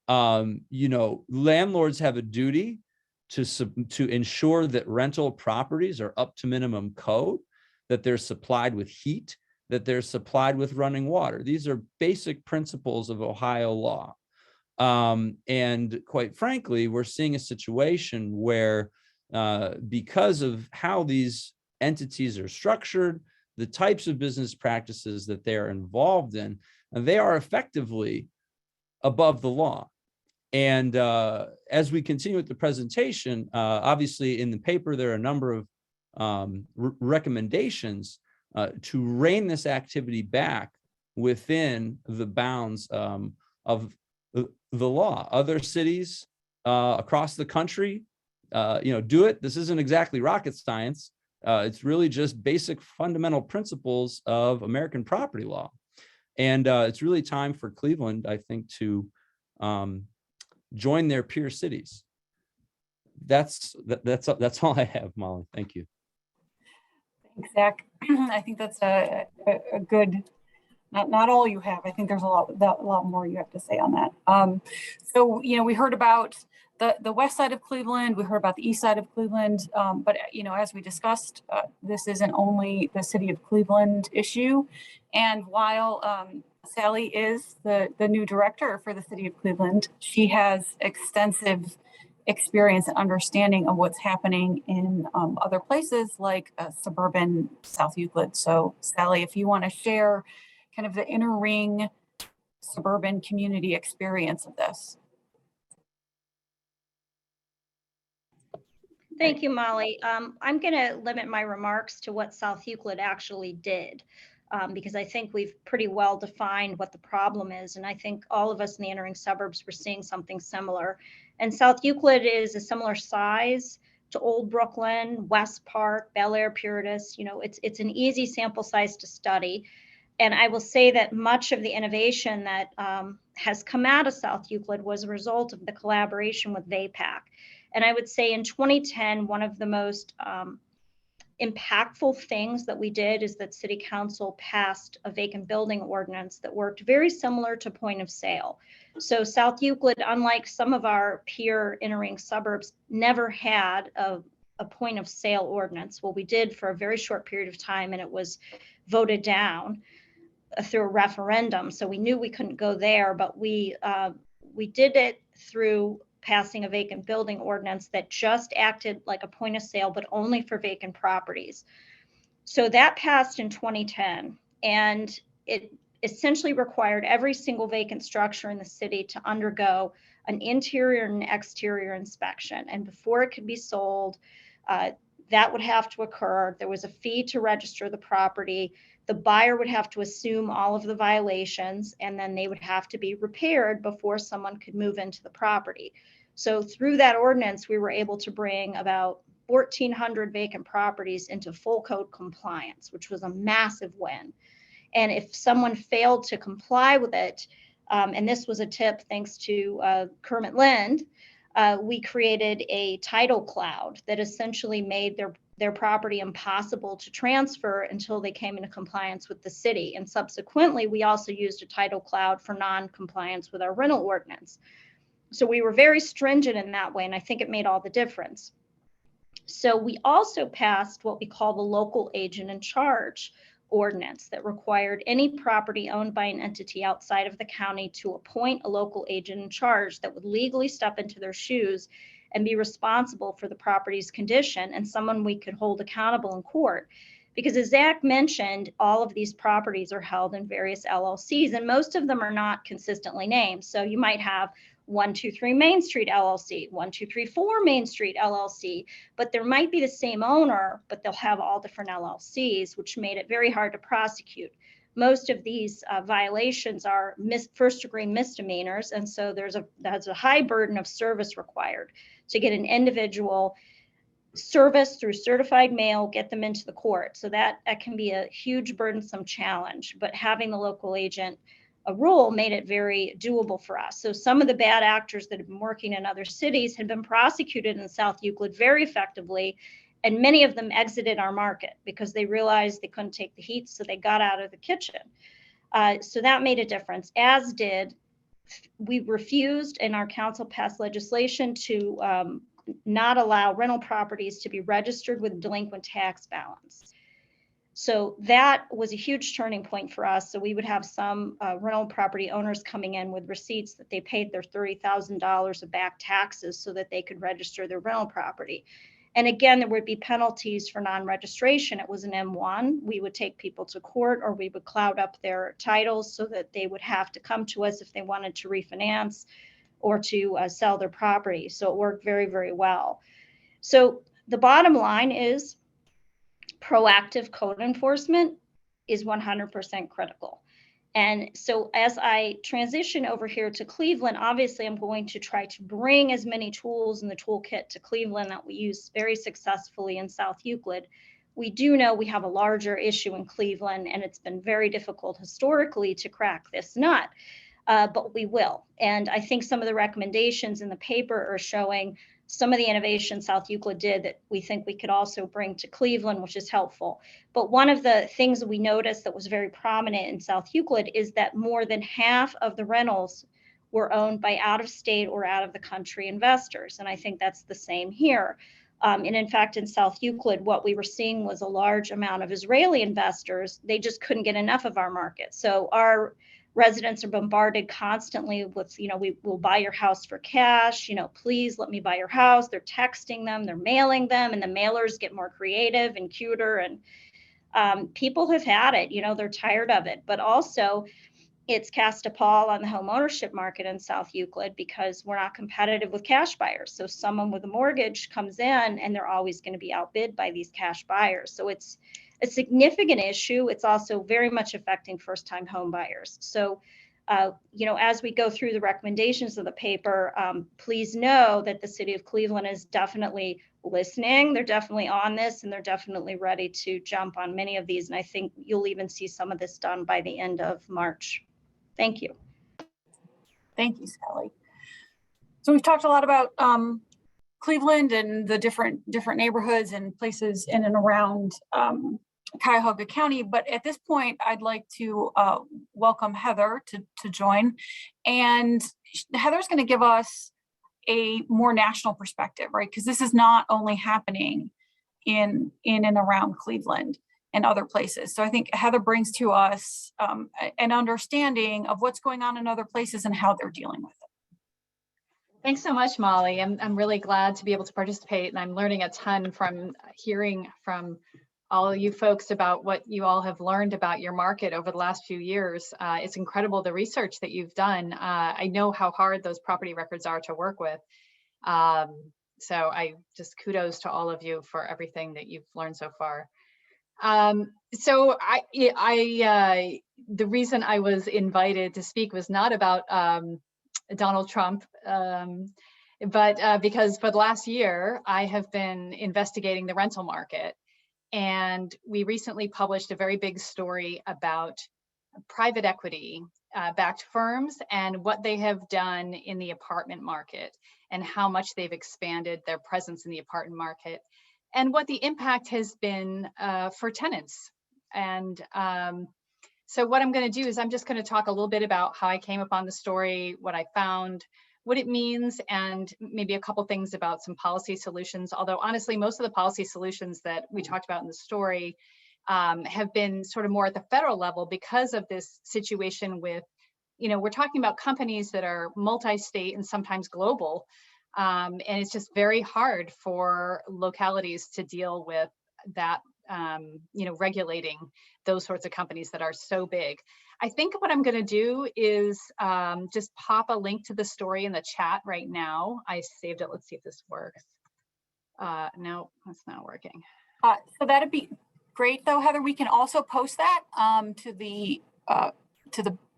Landlords have a duty to ensure that rental properties are up to minimum code, that they're supplied with heat, that they're supplied with running water. These are basic principles of Ohio law. And quite frankly, we're seeing a situation where because of how these entities are structured, the types of business practices that they are involved in, they are effectively above the law. And as we continue with the presentation, obviously in the paper, there are a number of recommendations to rein this activity back within the bounds of the law. Other cities across the country, do it. This isn't exactly rocket science. It's really just basic fundamental principles of American property law. And it's really time for Cleveland, I think, to join their peer cities. That's all I have, Molly. Thank you. Thanks, Zach. I think that's a good, not all you have. I think there's a lot more you have to say on that. So, we heard about the west side of Cleveland, we heard about the east side of Cleveland, but as we discussed, this isn't only the city of Cleveland issue. And while Sally is the new director for the city of Cleveland, she has extensive experience and understanding of what's happening in other places like suburban South Euclid. So Sally, if you want to share kind of the inner ring suburban community experience of this. Thank you, Molly. I'm going to limit my remarks to what South Euclid actually did, because I think we've pretty well defined what the problem is. And I think all of us in the entering suburbs were seeing something similar. And South Euclid is a similar size to Old Brooklyn, West Park, Bel Air, Puritas. It's an easy sample size to study. And I will say that much of the innovation that has come out of South Euclid was a result of the collaboration with VAPAC. And I would say in 2010, one of the most impactful things that we did is that City Council passed a vacant building ordinance that worked very similar to point of sale. So South Euclid, unlike some of our peer entering suburbs, never had a point of sale ordinance. Well, we did for a very short period of time, and it was voted down through a referendum. So we knew we couldn't go there, but we did it through passing a vacant building ordinance that just acted like a point of sale, but only for vacant properties. So that passed in 2010, and it essentially required every single vacant structure in the city to undergo an interior and exterior inspection. And before it could be sold, that would have to occur. There was a fee to register the property. The buyer would have to assume all of the violations, and then they would have to be repaired before someone could move into the property. So through that ordinance, we were able to bring about 1,400 vacant properties into full code compliance, which was a massive win. And if someone failed to comply with it, and this was a tip thanks to Kermit Lind, we created a title cloud that essentially made their property impossible to transfer until they came into compliance with the city. And subsequently, we also used a title cloud for non-compliance with our rental ordinance. So we were very stringent in that way, and I think it made all the difference. So we also passed what we call the local agent in charge ordinance that required any property owned by an entity outside of the county to appoint a local agent in charge that would legally step into their shoes and be responsible for the property's condition, and someone we could hold accountable in court. Because as Zach mentioned, all of these properties are held in various LLCs, and most of them are not consistently named. So you might have 123 Main Street LLC, 1234 Main Street LLC, but there might be the same owner, but they'll have all different LLCs, which made it very hard to prosecute. Most of these violations are first-degree misdemeanors, and so there's a high burden of service required to get an individual service through certified mail, get them into the court. So that can be a huge burdensome challenge, but having the local agent rule made it very doable for us. So some of the bad actors that have been working in other cities had been prosecuted in South Euclid very effectively, and many of them exited our market because they realized they couldn't take the heat, so they got out of the kitchen. So that made a difference, as did, we refused, and our council passed legislation to not allow rental properties to be registered with delinquent tax balance. So that was a huge turning point for us. So we would have some rental property owners coming in with receipts that they paid their $30,000 of back taxes so that they could register their rental property. And again, there would be penalties for non-registration. It was an M1. We would take people to court, or we would cloud up their titles so that they would have to come to us if they wanted to refinance or to sell their property. So it worked very, very well. So the bottom line is proactive code enforcement is 100% critical. And so as I transition over here to Cleveland, obviously I'm going to try to bring as many tools in the toolkit to Cleveland that we use very successfully in South Euclid. We do know we have a larger issue in Cleveland, and it's been very difficult historically to crack this nut, but we will. And I think some of the recommendations in the paper are showing some of the innovation South Euclid did that we think we could also bring to Cleveland, which is helpful. But one of the things that we noticed that was very prominent in South Euclid is that more than half of the rentals were owned by out-of-state or out-of-the-country investors. And I think that's the same here. And in fact, in South Euclid, what we were seeing was a large amount of Israeli investors. They just couldn't get enough of our market. So our residents are bombarded constantly with, we will buy your house for cash, please let me buy your house. They're texting them, they're mailing them, and the mailers get more creative and cuter. And people have had it, they're tired of it. But also, it's cast a pall on the home ownership market in South Euclid because we're not competitive with cash buyers. So someone with a mortgage comes in and they're always going to be outbid by these cash buyers. So it's a significant issue. It's also very much affecting first-time home buyers. So, as we go through the recommendations of the paper, please know that the city of Cleveland is definitely listening. They're definitely on this, and they're definitely ready to jump on many of these. And I think you'll even see some of this done by the end of March. Thank you. Thank you, Sally. So we've talked a lot about Cleveland and the different neighborhoods and places in and around Cuyahoga County, but at this point, I'd like to welcome Heather to join. And Heather's going to give us a more national perspective, right? Because this is not only happening in and around Cleveland and other places. So I think Heather brings to us an understanding of what's going on in other places and how they're dealing with it. Thanks so much, Molly. I'm really glad to be able to participate, and I'm learning a ton from hearing from all of you folks about what you all have learned about your market over the last few years. It's incredible the research that you've done. I know how hard those property records are to work with. So I just kudos to all of you for everything that you've learned so far. So the reason I was invited to speak was not about Donald Trump, but because for the last year, I have been investigating the rental market. And we recently published a very big story about private equity backed firms and what they have done in the apartment market and how much they've expanded their presence in the apartment market and what the impact has been for tenants. And so what I'm going to do is I'm just going to talk a little bit about how I came upon the story, what I found, what it means, and maybe a couple things about some policy solutions. Although honestly, most of the policy solutions that we talked about in the story have been sort of more at the federal level because of this situation with, we're talking about companies that are multi-state and sometimes global. And it's just very hard for localities to deal with that regulating those sorts of companies that are so big. I think what I'm going to do is just pop a link to the story in the chat right now. I saved it. Let's see if this works. No, it's not working. So that'd be great, though, Heather. We can also post that to the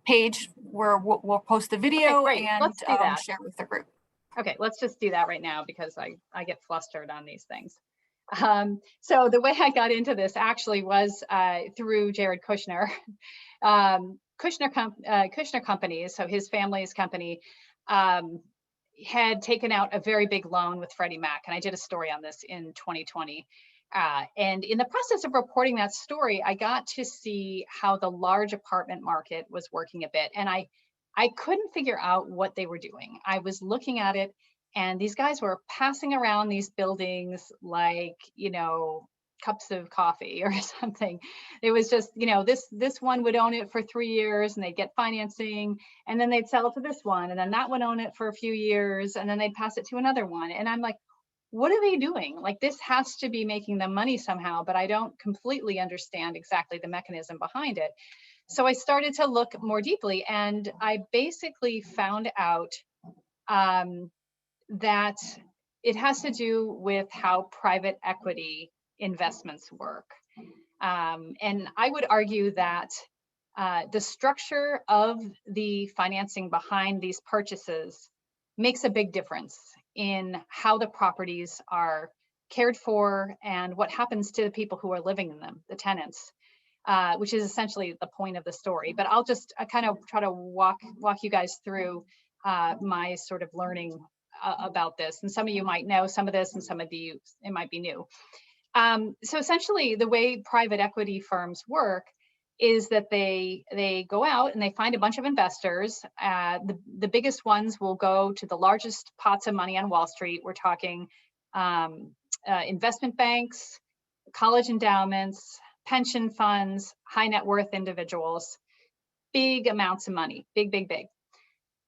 page where we'll post the video great. and Let's do that. share with the group. Okay, let's just do that right now because I get flustered on these things. So the way I got into this actually was through Jared Kushner. Kushner Companies, so his family's company, had taken out a very big loan with Freddie Mac, and I did a story on this in 2020. And in the process of reporting that story, I got to see how the large apartment market was working a bit, and I couldn't figure out what they were doing. I was looking at it, and these guys were passing around these buildings like, cups of coffee or something. It was just, this one would own it for 3 years and they'd get financing, and then they'd sell it to this one, and then that would own it for a few years, and then they'd pass it to another one. And I'm like, what are they doing? Like, this has to be making them money somehow, but I don't completely understand exactly the mechanism behind it. So I started to look more deeply, and I basically found out that it has to do with how private equity investments work. And I would argue that the structure of the financing behind these purchases makes a big difference in how the properties are cared for and what happens to the people who are living in them, the tenants. Which is essentially the point of the story. But I'll just kind of try to walk you guys through my sort of learning about this. And some of you might know some of this, and some of you, it might be new. So essentially, the way private equity firms work is that they go out and they find a bunch of investors. The biggest ones will go to the largest pots of money on Wall Street. We're talking investment banks, college endowments, pension funds, high net worth individuals, big amounts of money, big.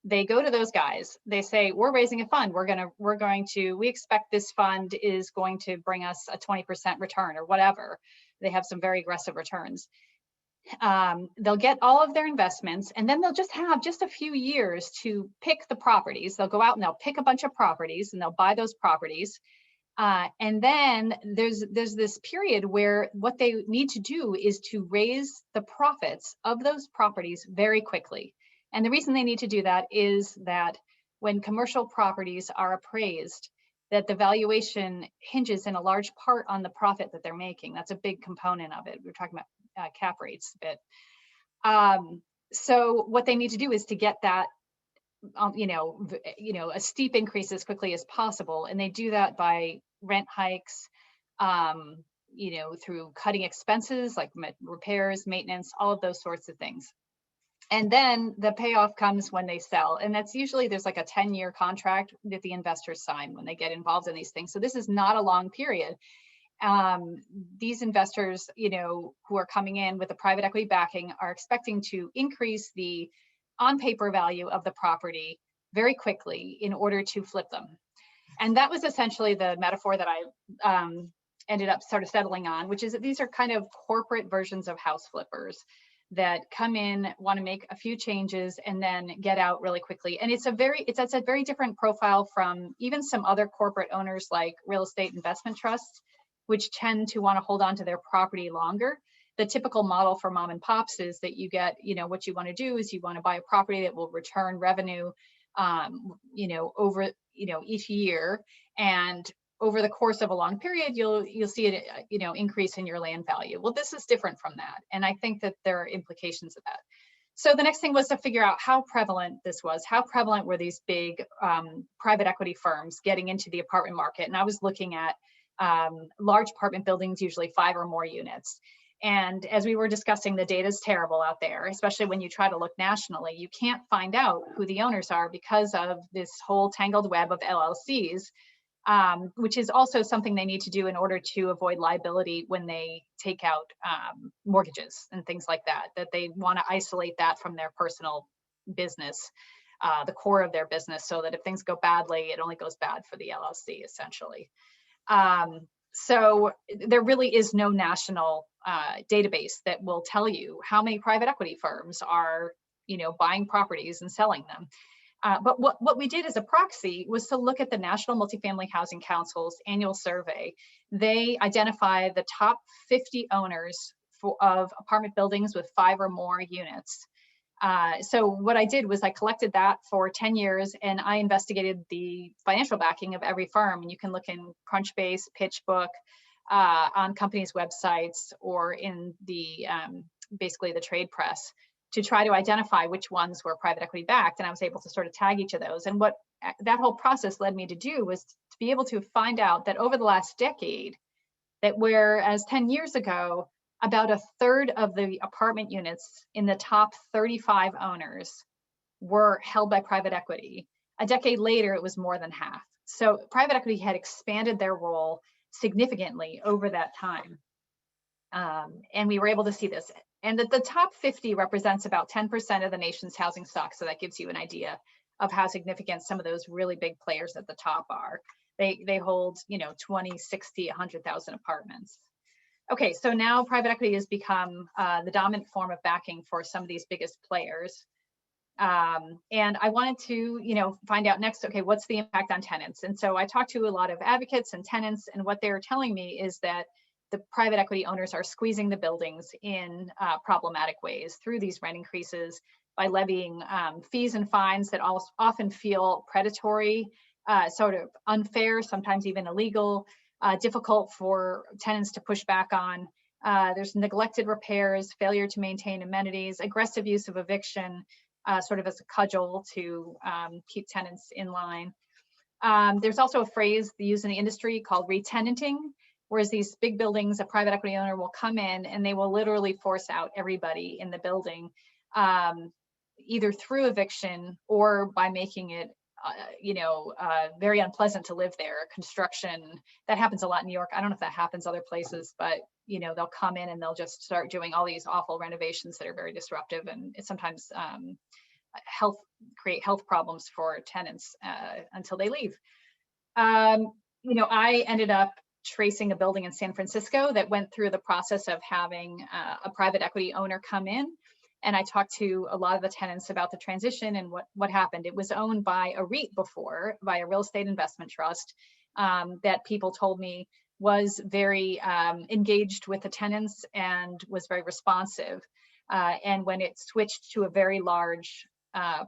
They go to those guys. They say, we're raising a fund. We expect this fund is going to bring us a 20% return or whatever. They have some very aggressive returns. They'll get all of their investments, and then they'll just have just a few years to pick the properties. They'll go out and they'll pick a bunch of properties, and they'll buy those properties. And then there's this period where what they need to do is to raise the profits of those properties very quickly. And the reason they need to do that is that when commercial properties are appraised, that the valuation hinges in a large part on the profit that they're making. That's a big component of it. We're talking about cap rates a bit. So what they need to do is to get that a steep increase as quickly as possible. And they do that by rent hikes, through cutting expenses like repairs, maintenance, all of those sorts of things. And then the payoff comes when they sell. And that's usually, there's like a 10-year contract that the investors sign when they get involved in these things. So this is not a long period. These investors, who are coming in with the private equity backing are expecting to increase the on paper value of the property very quickly in order to flip them. And that was essentially the metaphor that I ended up sort of settling on, which is that these are kind of corporate versions of house flippers that come in, want to make a few changes, and then get out really quickly. And it's a very different profile from even some other corporate owners like real estate investment trusts, which tend to want to hold on to their property longer. The typical model for mom and pops is that you get, what you want to do is you want to buy a property that will return revenue, over, each year, and over the course of a long period, you'll see it, increase in your land value. Well, this is different from that, and I think that there are implications of that. So the next thing was to figure out how prevalent this was. How prevalent were these big private equity firms getting into the apartment market? And I was looking at large apartment buildings, usually 5 or more units. And as we were discussing, the data is terrible out there, especially when you try to look nationally. You can't find out who the owners are because of this whole tangled web of LLCs, which is also something they need to do in order to avoid liability when they take out mortgages and things like that, that they want to isolate that from their personal business, the core of their business, so that if things go badly, it only goes bad for the LLC, essentially. So there really is no national database that will tell you how many private equity firms are, buying properties and selling them. But what we did as a proxy was to look at the National Multifamily Housing Council's annual survey. They identify the top 50 owners of apartment buildings with 5 or more units. So what I did was I collected that for 10 years and I investigated the financial backing of every firm. And you can look in Crunchbase, PitchBook, on companies' websites, or in the basically the trade press, to try to identify which ones were private equity backed. And I was able to sort of tag each of those. And what that whole process led me to do was to be able to find out that over the last decade, that whereas 10 years ago, about a third of the apartment units in the top 35 owners were held by private equity. A decade later, it was more than half. So private equity had expanded their role significantly over that time. And we were able to see this. And that the top 50 represents about 10% of the nation's housing stock. So that gives you an idea of how significant some of those really big players at the top are. They hold, 20, 60, 100,000 apartments. Okay, so now private equity has become the dominant form of backing for some of these biggest players. And I wanted to, find out next, okay, what's the impact on tenants? And so I talked to a lot of advocates and tenants, and what they're telling me is that the private equity owners are squeezing the buildings in problematic ways through these rent increases, by levying fees and fines that often feel predatory, sort of unfair, sometimes even illegal, difficult for tenants to push back on. There's neglected repairs, failure to maintain amenities, aggressive use of eviction, sort of as a cudgel to keep tenants in line. There's also a phrase used in the industry called re-tenanting, whereas these big buildings, a private equity owner will come in and they will literally force out everybody in the building, either through eviction or by making it very unpleasant to live there. Construction, that happens a lot in New York. I don't know if that happens other places, but they'll come in and they'll just start doing all these awful renovations that are very disruptive, and it sometimes create health problems for tenants until they leave. I ended up tracing a building in San Francisco that went through the process of having a private equity owner come in. And I talked to a lot of the tenants about the transition and what happened. It was owned by a REIT before, by a real estate investment trust, that people told me was very engaged with the tenants and was very responsive. And when it switched to a very large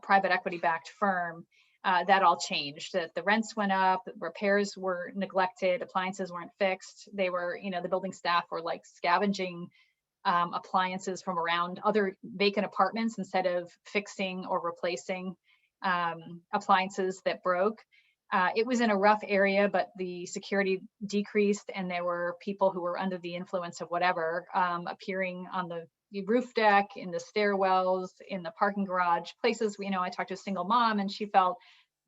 private equity backed firm, that all changed. That the rents went up, repairs were neglected, appliances weren't fixed. They were, the building staff were like scavenging appliances from around other vacant apartments instead of fixing or replacing appliances that broke. It was in a rough area, but the security decreased, and there were people who were under the influence of whatever appearing on the roof deck, in the stairwells, in the parking garage, places. I talked to a single mom, and she felt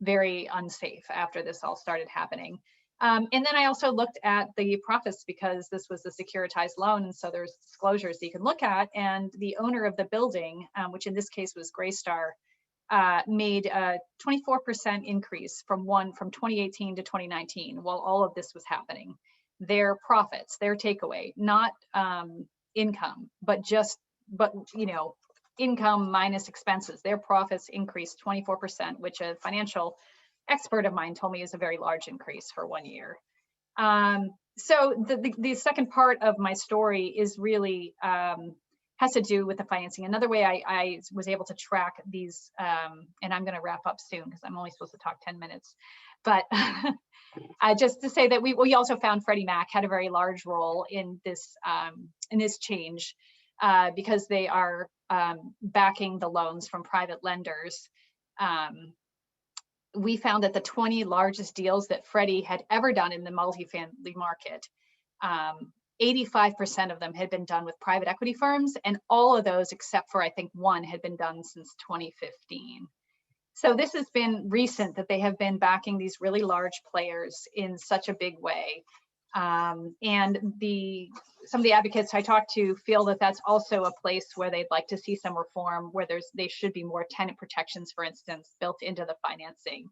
very unsafe after this all started happening. And then I also looked at the profits, because this was a securitized loan, and so there's disclosures that you can look at. And the owner of the building, which in this case was Greystar, made a 24% increase from 2018 to 2019 while all of this was happening. Their profits, their takeaway, not income, but income minus expenses. Their profits increased 24%, which a financial expert of mine told me is a very large increase for 1 year. So the second part of my story is really has to do with the financing. Another way I was able to track these, and I'm going to wrap up soon because I'm only supposed to talk 10 minutes, but just to say that we also found Freddie Mac had a very large role in this change, because they are backing the loans from private lenders. We found that the 20 largest deals that Freddie had ever done in the multifamily market, 85% of them had been done with private equity firms, and all of those, except for I think one, had been done since 2015. So this has been recent that they have been backing these really large players in such a big way. And some of the advocates I talked to feel that that's also a place where they'd like to see some reform, where they should be more tenant protections, for instance, built into the financing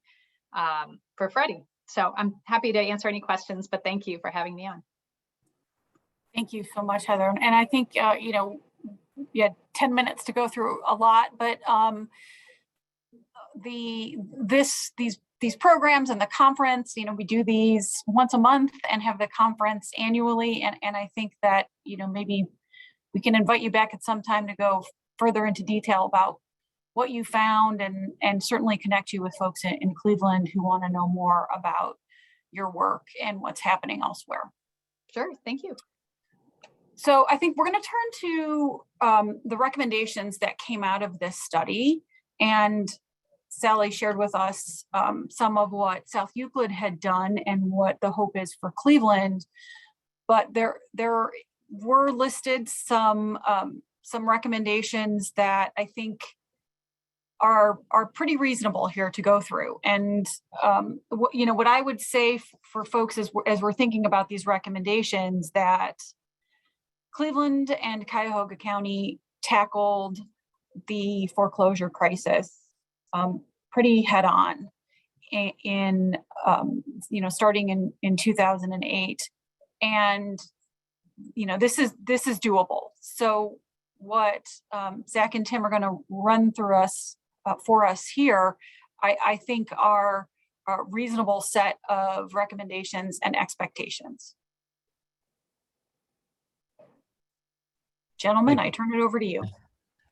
for Freddie. So I'm happy to answer any questions, but thank you for having me on. Thank you so much, Heather. And I think, you know, you had 10 minutes to go through a lot, but these programs and the conference, you know, we do these once a month and have the conference annually. And I think that, you know, maybe we can invite you back at some time to go further into detail about what you found, and certainly connect you with folks in Cleveland who want to know more about your work and what's happening elsewhere. Sure, thank you. So I think we're going to turn to the recommendations that came out of this study. And Sally shared with us some of what South Euclid had done and what the hope is for Cleveland. But there were listed some recommendations that I think are pretty reasonable here to go through. And you know, what I would say for folks as we're thinking about these recommendations, that Cleveland and Cuyahoga County tackled the foreclosure crisis pretty head on in you know, starting in 2008. And you know, this is doable. So what Zach and Tim are going to run through for us here, I think are a reasonable set of recommendations and expectations. Gentlemen, I turn it over to you.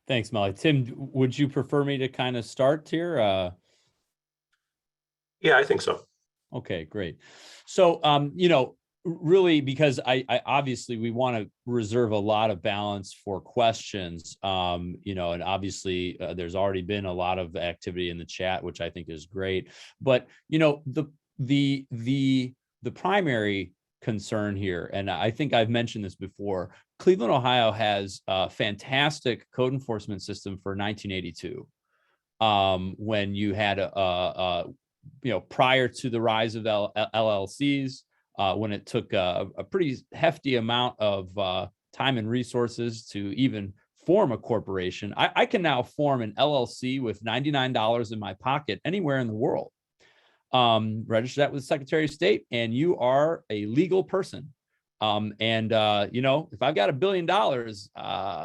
Thanks, Molly. Tim, would you prefer me to kind of start here? Yeah, I think so. Okay, great. So, you know, really, because I obviously we want to reserve a lot of balance for questions, you know, and obviously there's already been a lot of activity in the chat, which I think is great. But, you know, the primary concern here, and I think I've mentioned this before, Cleveland, Ohio has a fantastic code enforcement system for 1982, when you had you know, prior to the rise of LLCs, when it took a pretty hefty amount of time and resources to even form a corporation. I can now form an LLC with $99 in my pocket anywhere in the world. Register that with the Secretary of State, and you are a legal person. You know, if I've got $1 billion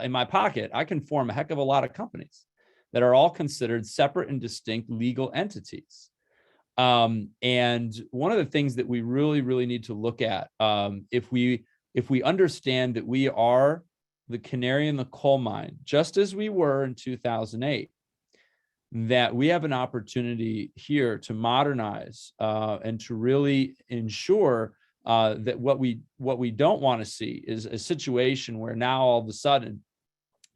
in my pocket, I can form a heck of a lot of companies that are all considered separate and distinct legal entities. And one of the things that we really need to look at, if we understand that we are the canary in the coal mine, just as we were in 2008, that we have an opportunity here to modernize and to really ensure that what we don't want to see is a situation where now all of a sudden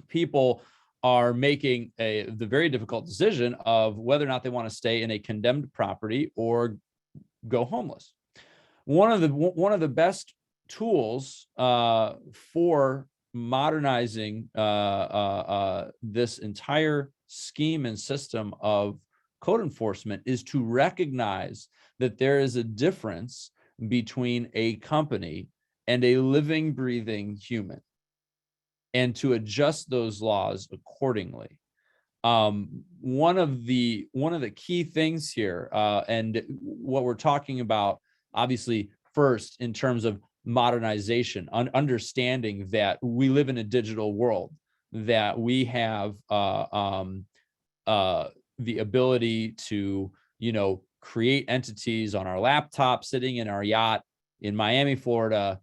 people are making the very difficult decision of whether or not they want to stay in a condemned property or go homeless. One of the best tools for modernizing this entire scheme and system of code enforcement is to recognize that there is a difference between a company and a living, breathing human, and to adjust those laws accordingly. One of the key things here, and what we're talking about, obviously, first in terms of modernization, understanding that we live in a digital world, that we have the ability to, you know, create entities on our laptop, sitting in our yacht in Miami, Florida,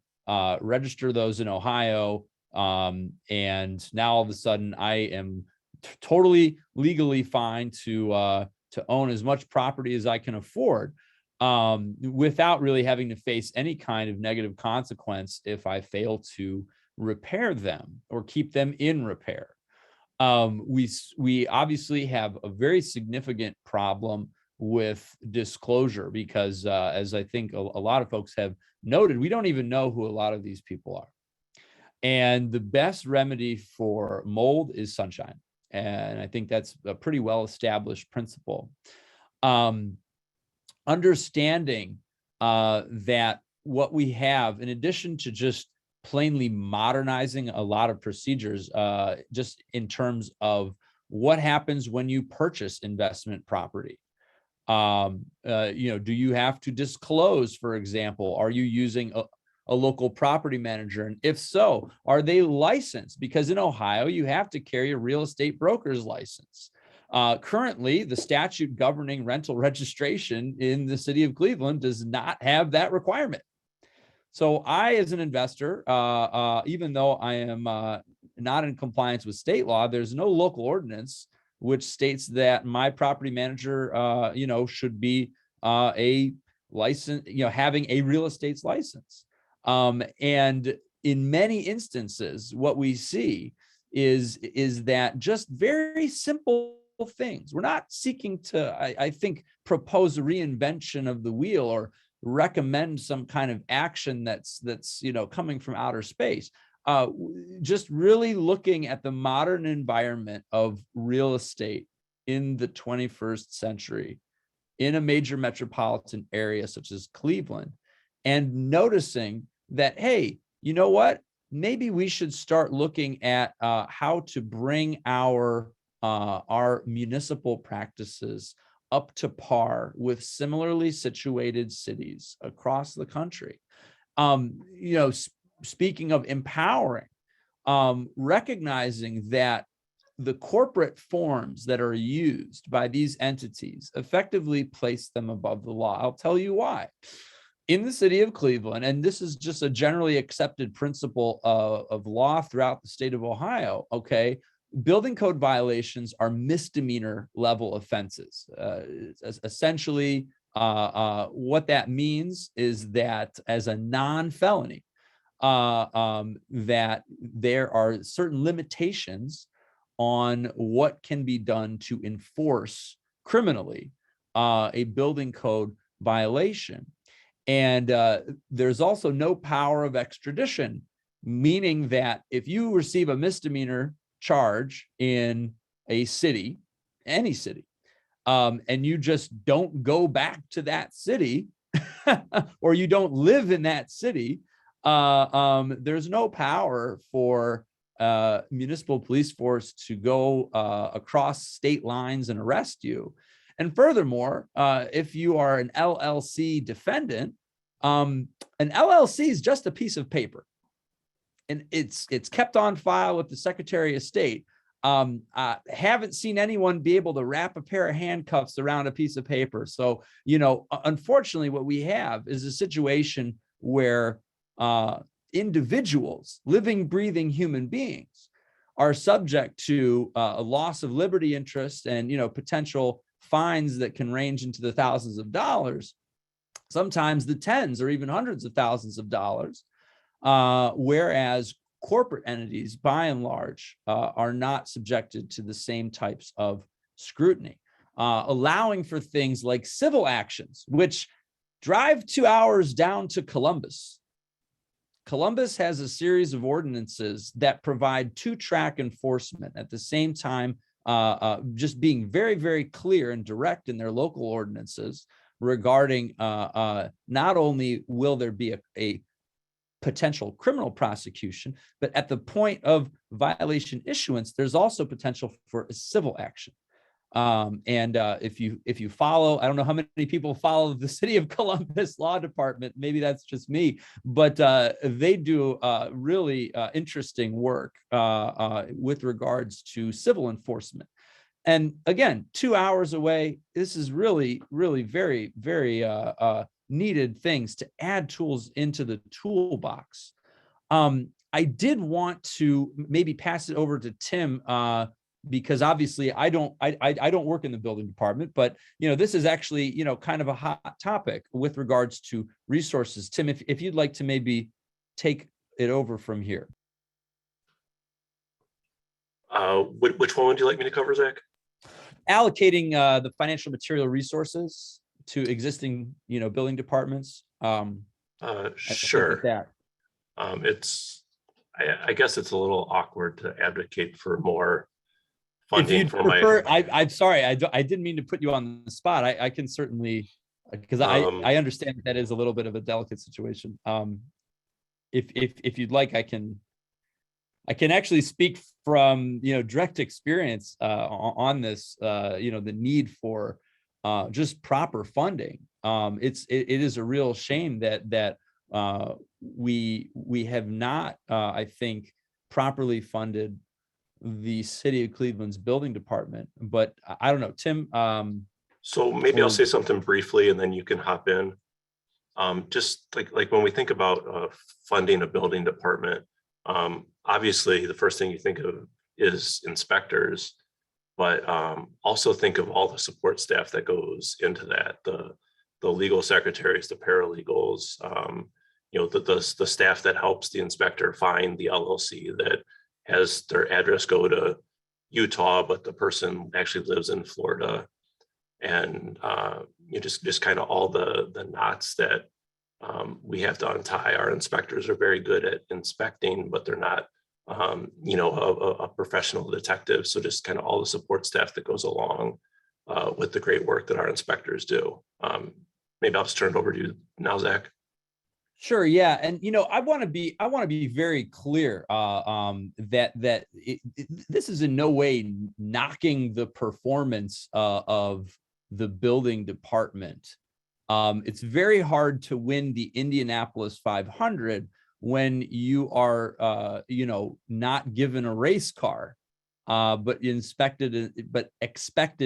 register those in Ohio, and now all of a sudden I am totally legally fine to own as much property as I can afford, without really having to face any kind of negative consequence if I fail to repair them or keep them in repair. We obviously have a very significant problem with disclosure because, as I think a lot of folks have noted, we don't even know who a lot of these people are. And the best remedy for mold is sunshine. And I think that's a pretty well-established principle. Understanding that what we have, in addition to just plainly modernizing a lot of procedures, just in terms of what happens when you purchase investment property. You know, do you have to disclose, for example, are you using a local property manager? And if so, are they licensed? Because in Ohio, you have to carry a real estate broker's license. Currently, the statute governing rental registration in the city of Cleveland does not have that requirement. So I, as an investor, even though I am not in compliance with state law, there's no local ordinance which states that my property manager, should be a license, having a real estate's license. And in many instances, what we see is that just very simple things. We're not seeking to, I think, propose a reinvention of the wheel or recommend some kind of action that's coming from outer space. Just really looking at the modern environment of real estate in the 21st century in a major metropolitan area such as Cleveland, and noticing that, hey, you know what? Maybe we should start looking at how to bring our municipal practices up to par with similarly situated cities across the country. Speaking of empowering, recognizing that the corporate forms that are used by these entities effectively place them above the law. I'll tell you why. In the city of Cleveland, and this is just a generally accepted principle of law throughout the state of Ohio, okay, building code violations are misdemeanor level offenses. Essentially, what that means is that as a non-felony, that there are certain limitations on what can be done to enforce criminally a building code violation. And there's also no power of extradition, meaning that if you receive a misdemeanor charge in a city, any city, and you just don't go back to that city or you don't live in that city, there's no power for municipal police force to go across state lines and arrest you. And furthermore, if you are an LLC defendant, an LLC is just a piece of paper, and it's kept on file with the Secretary of State. Haven't seen anyone be able to wrap a pair of handcuffs around a piece of paper. So, unfortunately, what we have is a situation where individuals, living, breathing human beings, are subject to a loss of liberty interest and, potential fines that can range into the thousands of dollars, sometimes the tens or even hundreds of thousands of dollars, whereas corporate entities, by and large, are not subjected to the same types of scrutiny, allowing for things like civil actions, which drive 2 hours down to Columbus. Columbus has a series of ordinances that provide two-track enforcement at the same time, just being very, very clear and direct in their local ordinances regarding not only will there be a potential criminal prosecution, but at the point of violation issuance, there's also potential for a civil action. If you follow, I don't know how many people follow the City of Columbus Law Department, maybe that's just me, but they do really interesting work with regards to civil enforcement. And again, 2 hours away, this is really, really very, very needed things to add tools into the toolbox. I did want to maybe pass it over to Tim, because obviously I don't work in the building department, but this is actually kind of a hot topic with regards to resources. Tim, if you'd like to maybe take it over from here. Which one would you like me to cover, Zach? Allocating the financial material resources to existing building departments. Sure. That. I guess it's a little awkward to advocate for more funding. If you'd prefer, I'm sorry, I didn't mean to put you on the spot. I can certainly, because I understand that is a little bit of a delicate situation. If you'd like, I can actually speak from direct experience on this. The need for just proper funding. It is a real shame that we have not, I think, properly funded the city of Cleveland's building department. But I don't know, Tim. So maybe I'll or- say something briefly and then you can hop in. Just like when we think about funding a building department, obviously the first thing you think of is inspectors, but also think of all the support staff that goes into that, the legal secretaries, the paralegals, the staff that helps the inspector find the LLC that has their address go to Utah, but the person actually lives in Florida. And just kind of all the knots that we have to untie. Our inspectors are very good at inspecting, but they're not a professional detective. So just kind of all the support staff that goes along with the great work that our inspectors do. Maybe I'll just turn it over to you now, Zach. Sure. Yeah. And, I want to be very clear that this is in no way knocking the performance of the building department. It's very hard to win the Indianapolis 500 when you are, not given a race car, but expected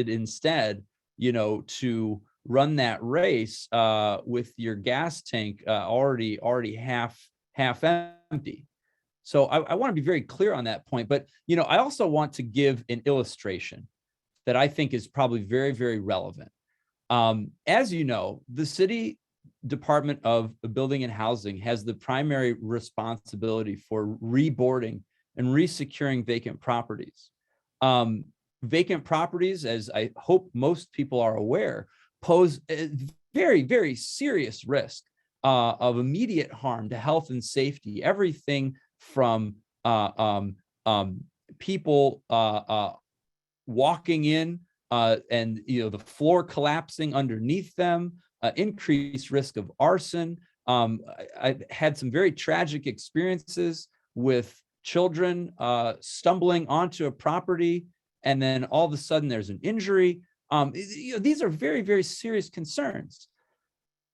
instead, to run that race with your gas tank already half empty. So I want to be very clear on that point. But I also want to give an illustration that I think is probably very, very relevant. As you know, the city Department of Building and Housing has the primary responsibility for reboarding and resecuring vacant properties. Vacant properties, as I hope most people are aware, pose a very, very serious risk of immediate harm to health and safety. Everything from people walking in and the floor collapsing underneath them, increased risk of arson. I've had some very tragic experiences with children stumbling onto a property, and then all of a sudden there's an injury. These are very, very serious concerns.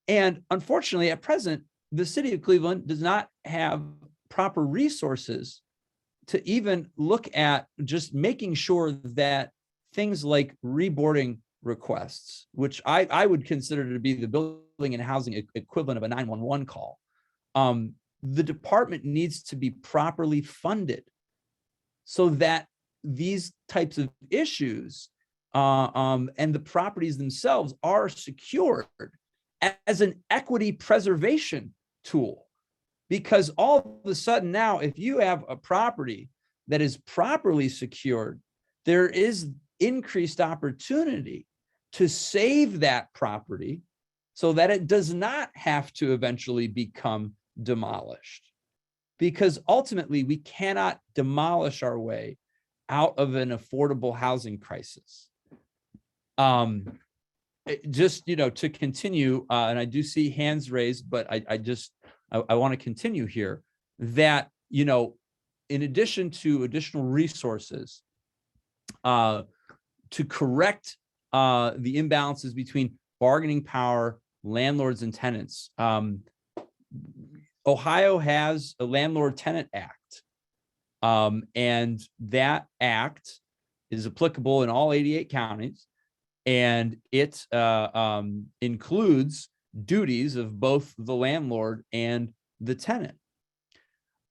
And unfortunately, at present, the city of Cleveland does not have proper resources to even look at just making sure that things like reboarding requests, which I would consider to be the building and housing equivalent of a 911 call, the department needs to be properly funded so that these types of issues and the properties themselves are secured as an equity preservation tool. Because all of a sudden now, if you have a property that is properly secured, there is increased opportunity to save that property so that it does not have to eventually become demolished. Because ultimately, we cannot demolish our way out of an affordable housing crisis. Just, to continue, and I do see hands raised, but I want to continue here that, in addition to additional resources to correct the imbalances between bargaining power, landlords, and tenants, Ohio has a Landlord Tenant Act, and that act is applicable in all 88 counties, and it includes duties of both the landlord and the tenant.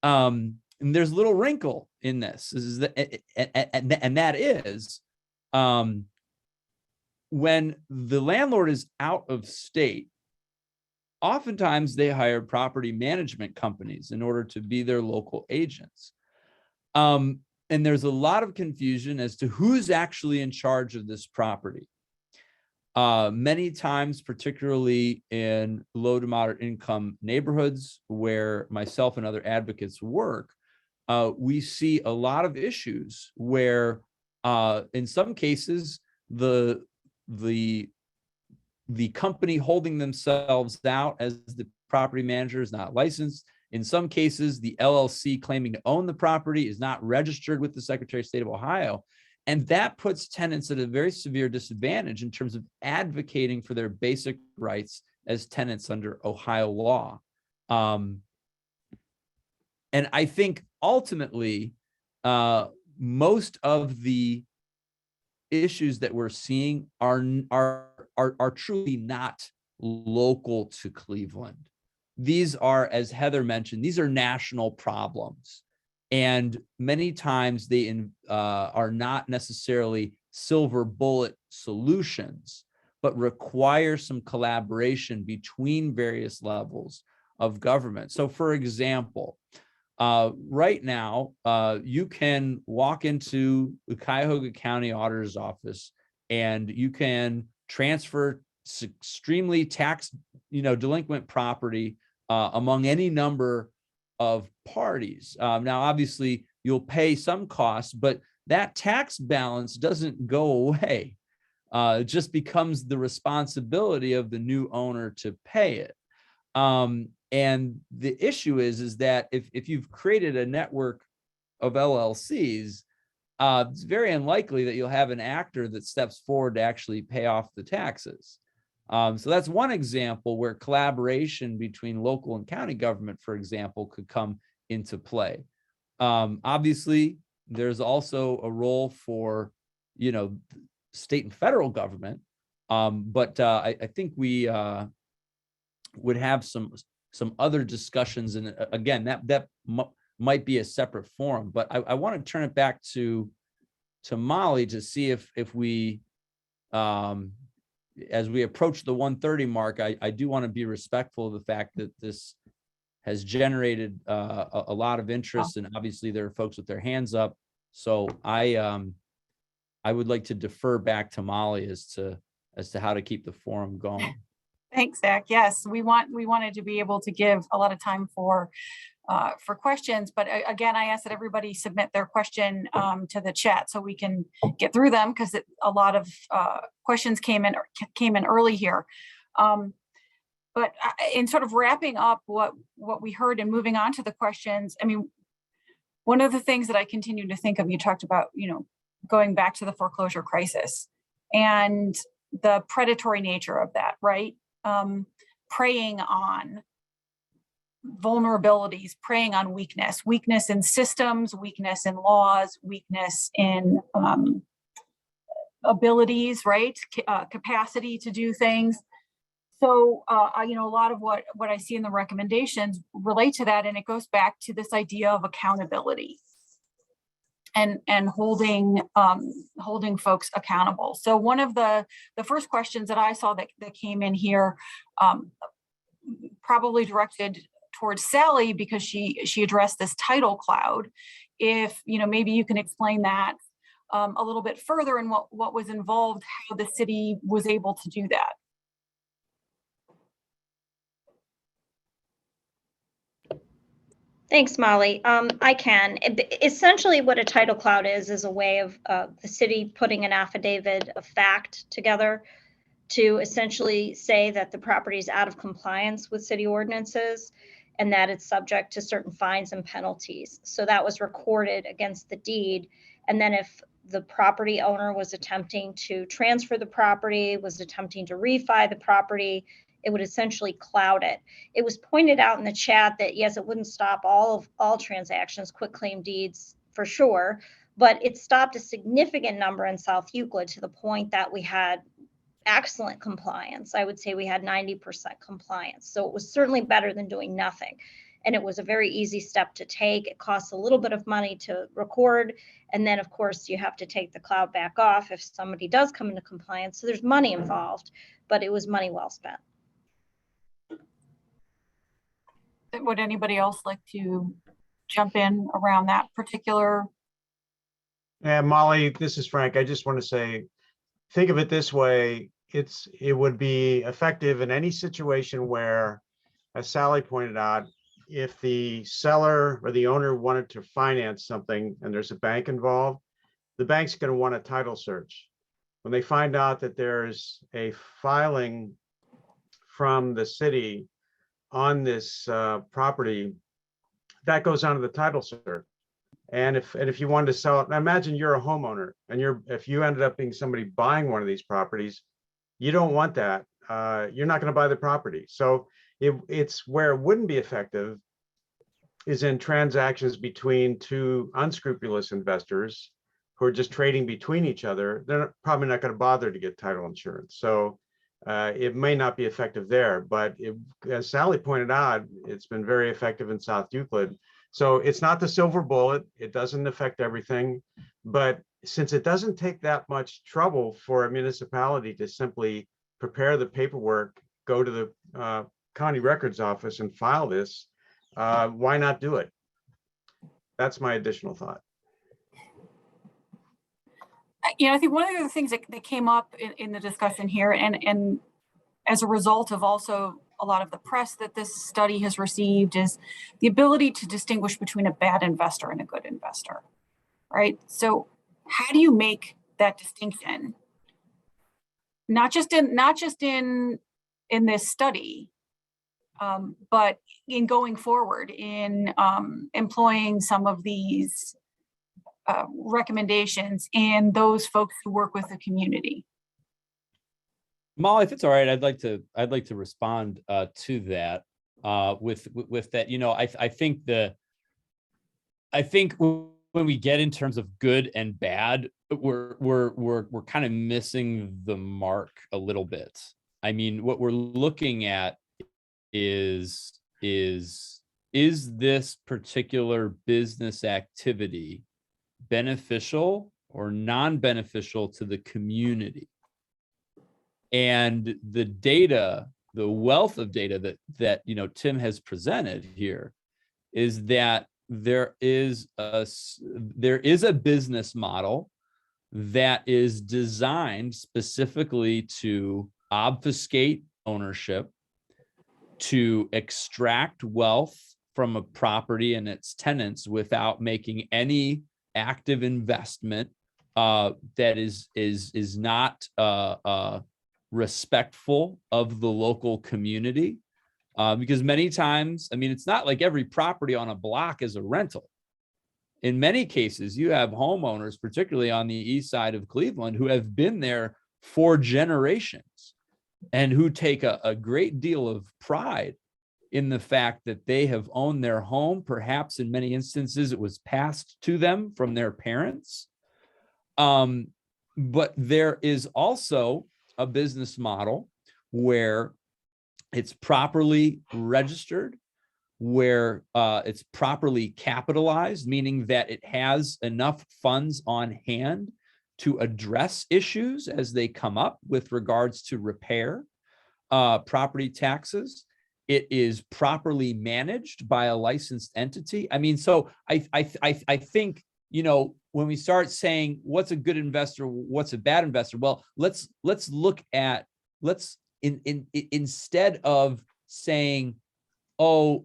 And there's a little wrinkle in this, and that is when the landlord is out of state, oftentimes they hire property management companies in order to be their local agents. And there's a lot of confusion as to who's actually in charge of this property. Many times, particularly in low to moderate income neighborhoods where myself and other advocates work, we see a lot of issues where in some cases, the company holding themselves out as the property manager is not licensed. In some cases, the LLC claiming to own the property is not registered with the Secretary of State of Ohio. And that puts tenants at a very severe disadvantage in terms of advocating for their basic rights as tenants under Ohio law. And I think ultimately, most of the issues that we're seeing are truly not local to Cleveland. These are, as Heather mentioned, these are national problems. And many times they are not necessarily silver bullet solutions, but require some collaboration between various levels of government. So for example, right now, you can walk into the Cuyahoga County Auditor's Office and you can transfer extremely tax, delinquent property among any number of parties. Now, obviously, you'll pay some costs, but that tax balance doesn't go away. It just becomes the responsibility of the new owner to pay it. And the issue is that if you've created a network of LLCs, it's very unlikely that you'll have an actor that steps forward to actually pay off the taxes. So that's one example where collaboration between local and county government, for example, could come into play. Obviously, there's also a role for, state and federal government, but I think we would have some other discussions, and again, that might be a separate forum. But I want to turn it back to Molly to see if we, as we approach the 1:30 mark, I do want to be respectful of the fact that this has generated a lot of interest, and obviously there are folks with their hands up. So I would like to defer back to Molly as to how to keep the forum going. Thanks, Zach. Yes, we wanted to be able to give a lot of time for questions, but again, I ask that everybody submit their question to the chat so we can get through them, because a lot of questions came in early here. But in sort of wrapping up what we heard and moving on to the questions, I mean, one of the things that I continue to think of, you talked about, going back to the foreclosure crisis and the predatory nature of that, right? Preying on vulnerabilities, preying on weakness in systems, weakness in laws, weakness in abilities, right? Capacity to do things. So, a lot of what I see in the recommendations relate to that, and it goes back to this idea of accountability and holding folks accountable. So one of the first questions that I saw that came in here, probably directed towards Sally, because she addressed this title cloud. If maybe you can explain that a little bit further, and what was involved, how the city was able to do that. Thanks, Molly. I can. Essentially, what a title cloud is a way of the city putting an affidavit of fact together to essentially say that the property is out of compliance with city ordinances and that it's subject to certain fines and penalties. So that was recorded against the deed. And then if the property owner was attempting to transfer the property, was attempting to refi the property, it would essentially cloud it. It was pointed out in the chat that yes, it wouldn't stop all transactions, quitclaim deeds for sure, but it stopped a significant number in South Euclid to the point that we had excellent compliance. I would say we had 90% compliance. So it was certainly better than doing nothing. And it was a very easy step to take. It costs a little bit of money to record. And then of course you have to take the cloud back off if somebody does come into compliance. So there's money involved, but it was money well spent. Would anybody else like to jump in around that particular? Yeah, Molly, this is Frank. I just want to say, think of it this way. It would be effective in any situation where, as Sally pointed out, if the seller or the owner wanted to finance something and there's a bank involved, the bank's going to want a title search. When they find out that there's a filing from the city on this property, that goes onto the title search. And if you wanted to sell it, imagine you're a homeowner and if you ended up being somebody buying one of these properties, you don't want that. You're not going to buy the property. So it's where it wouldn't be effective is in transactions between two unscrupulous investors who are just trading between each other. They're probably not going to bother to get title insurance. So it may not be effective there, but as Sally pointed out, it's been very effective in South Euclid. So it's not the silver bullet. It doesn't affect everything, but since it doesn't take that much trouble for a municipality to simply prepare the paperwork, go to the county records office and file this, why not do it? That's my additional thought. I think one of the other things that came up in the discussion here, and as a result of also a lot of the press that this study has received, is the ability to distinguish between a bad investor and a good investor, right? So how do you make that distinction? Not just in this study, but in going forward in employing some of these recommendations in those folks who work with the community. Molly, if it's all right, I'd like to respond to that with that. I think when we get in terms of good and bad, we're kind of missing the mark a little bit. I mean, what we're looking at is this particular business activity beneficial or non-beneficial to the community? And the data, the wealth of data that Tim has presented here, is that there is a business model that is designed specifically to obfuscate ownership, to extract wealth from a property and its tenants without making any active investment that is not respectful of the local community, because many times, I mean, it's not like every property on a block is a rental. In many cases, you have homeowners, particularly on the east side of Cleveland, who have been there for generations and who take a great deal of pride in the fact that they have owned their home. Perhaps in many instances, it was passed to them from their parents. But there is also a business model where it's properly registered, where it's properly capitalized, meaning that it has enough funds on hand to address issues as they come up with regards to repair, property taxes. It is properly managed by a licensed entity. I mean, so I think, when we start saying what's a good investor, what's a bad investor, well, let's look at, instead of saying, oh,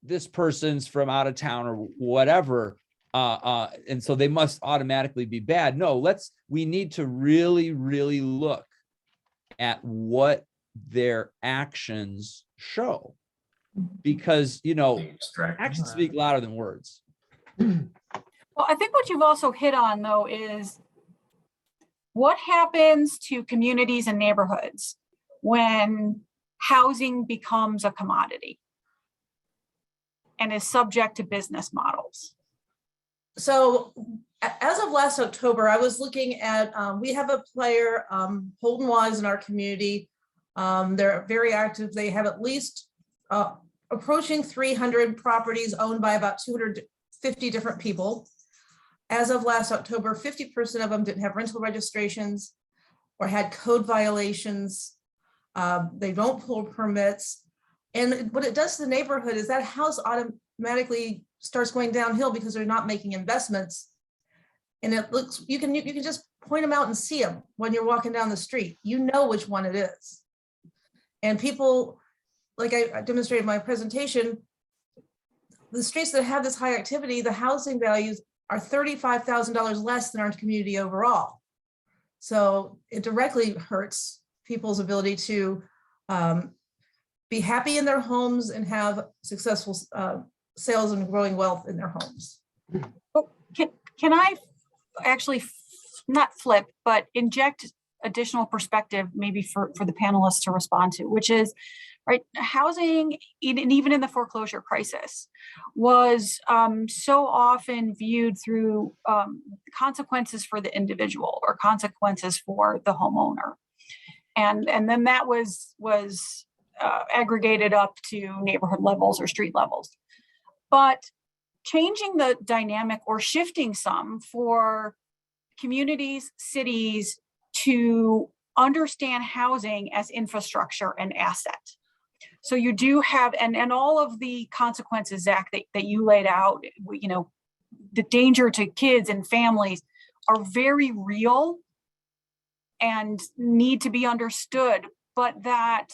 this person's from out of town or whatever, and so they must automatically be bad. No, we need to really, really look at what their actions show, because actions speak louder than words. Well, I think what you've also hit on, though, is what happens to communities and neighborhoods when housing becomes a commodity and is subject to business models. So as of last October, I was looking at, we have a player, Holden Wise, in our community. They're very active. They have at least approaching 300 properties owned by about 250 different people. As of last October, 50% of them didn't have rental registrations or had code violations. They don't pull permits. And what it does to the neighborhood is that house automatically starts going downhill because they're not making investments. And it looks, you can just point them out and see them when you're walking down the street. You know which one it is. And people, like I demonstrated in my presentation, the streets that have this high activity, the housing values are $35,000 less than our community overall. So it directly hurts people's ability to be happy in their homes and have successful sales and growing wealth in their homes. Can I actually not flip, but inject additional perspective maybe for the panelists to respond to, which is right? Housing, even in the foreclosure crisis, was so often viewed through consequences for the individual or consequences for the homeowner. And then that was aggregated up to neighborhood levels or street levels. But changing the dynamic or shifting some for communities, cities to understand housing as infrastructure and asset. So you do have, and all of the consequences, Zach, that you laid out, you know, the danger to kids and families are very real and need to be understood, but that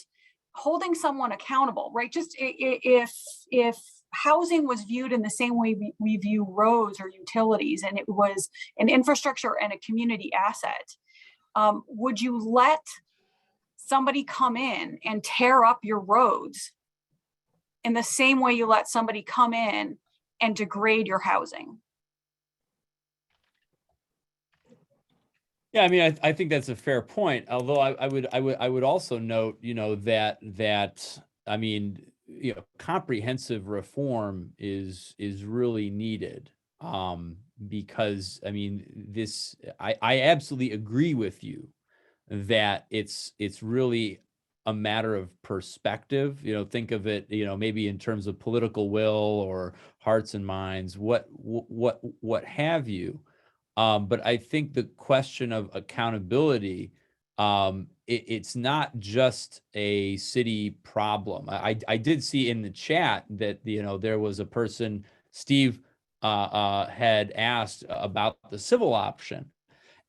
holding someone accountable, right? Just if housing was viewed in the same way we view roads or utilities, and it was an infrastructure and a community asset, would you let somebody come in and tear up your roads in the same way you let somebody come in and degrade your housing? Yeah, I mean, I think that's a fair point. Although I would also note, you know, that I mean, you know, comprehensive reform is really needed, because I mean, I absolutely agree with you that it's really a matter of perspective. You know, think of it, you know, maybe in terms of political will or hearts and minds, what have you. But I think the question of accountability, it's not just a city problem. I did see in the chat that, you know, there was a person, Steve, had asked about the civil option.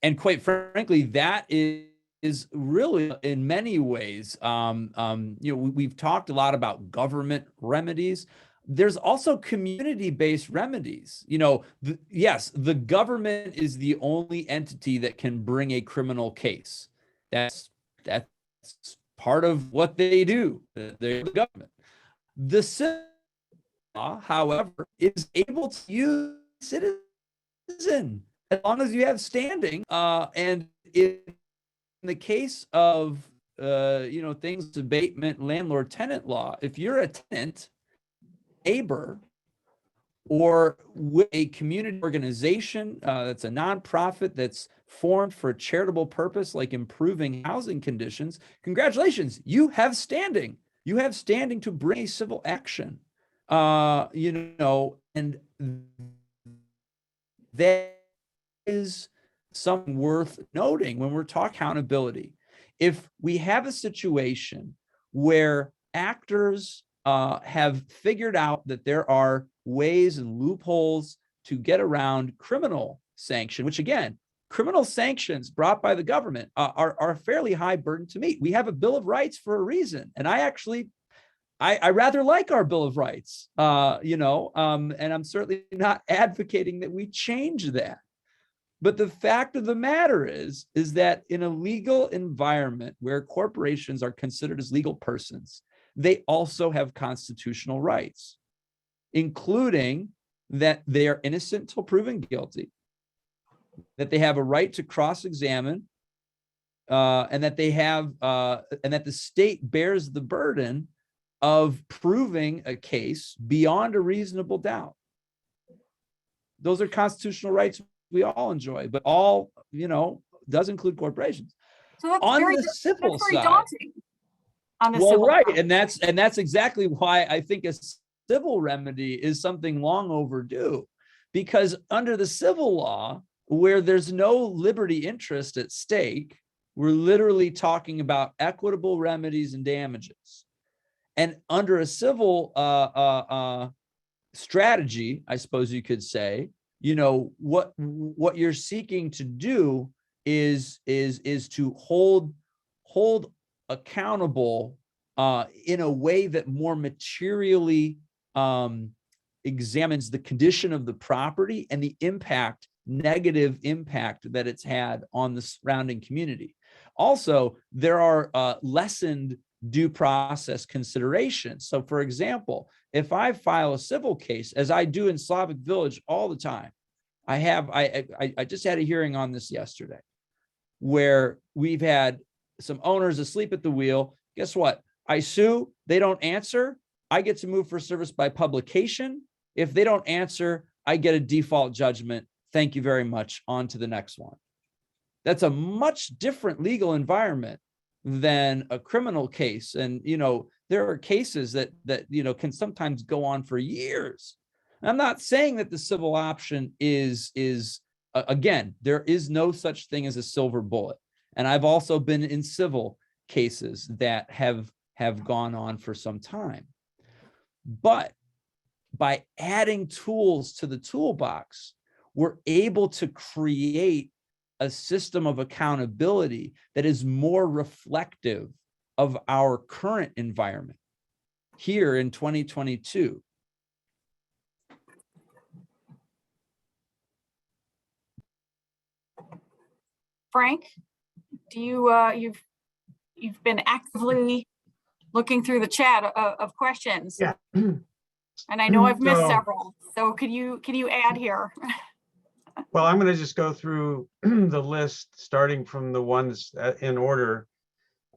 And quite frankly, that is really in many ways, you know, we've talked a lot about government remedies. There's also community-based remedies. You know, yes, the government is the only entity that can bring a criminal case. That's part of what they do. They're the government. The civil law, however, is able to use citizen as long as you have standing. And in the case of you know, things abatement, landlord tenant law, if you're a tenant, neighbor, or with a community organization that's a nonprofit that's formed for a charitable purpose, like improving housing conditions, congratulations, you have standing. You have standing to bring a civil action. You know, and that is something worth noting when we're talking accountability. If we have a situation where actors have figured out that there are ways and loopholes to get around criminal sanction, which again, criminal sanctions brought by the government are a fairly high burden to meet. We have a Bill of Rights for a reason. And I rather like our Bill of Rights, you know, and I'm certainly not advocating that we change that. But the fact of the matter is that in a legal environment where corporations are considered as legal persons, they also have constitutional rights, including that they are innocent until proven guilty, that they have a right to cross-examine, and that they have, and that the state bears the burden of proving a case beyond a reasonable doubt. Those are constitutional rights we all enjoy, but all, you know, does include corporations. So that's On very, the civil that's very side, daunting. On the well, civil right, side. and that's exactly why I think a civil remedy is something long overdue, because under the civil law, where there's no liberty interest at stake, we're literally talking about equitable remedies and damages. And under a civil strategy, I suppose you could say, you know, what you're seeking to do is to hold accountable in a way that more materially examines the condition of the property and the negative impact that it's had on the surrounding community. Also, there are lessened due process considerations. So for example, if I file a civil case, as I do in Slavic Village all the time, I just had a hearing on this yesterday, where we've had some owners asleep at the wheel. Guess what? I sue, they don't answer, I get to move for service by publication. If they don't answer, I get a default judgment. Thank you very much. On to the next one. That's a much different legal environment than a criminal case. And, there are cases that can sometimes go on for years. I'm not saying that the civil option is again, there is no such thing as a silver bullet. And I've also been in civil cases that have gone on for some time. But by adding tools to the toolbox, we're able to create a system of accountability that is more reflective of our current environment here in 2022. Frank, do you've been actively looking through the chat of questions? Yeah. And I know I've missed So- several. So can you add here? Well, I'm going to just go through the list, starting from the ones in order.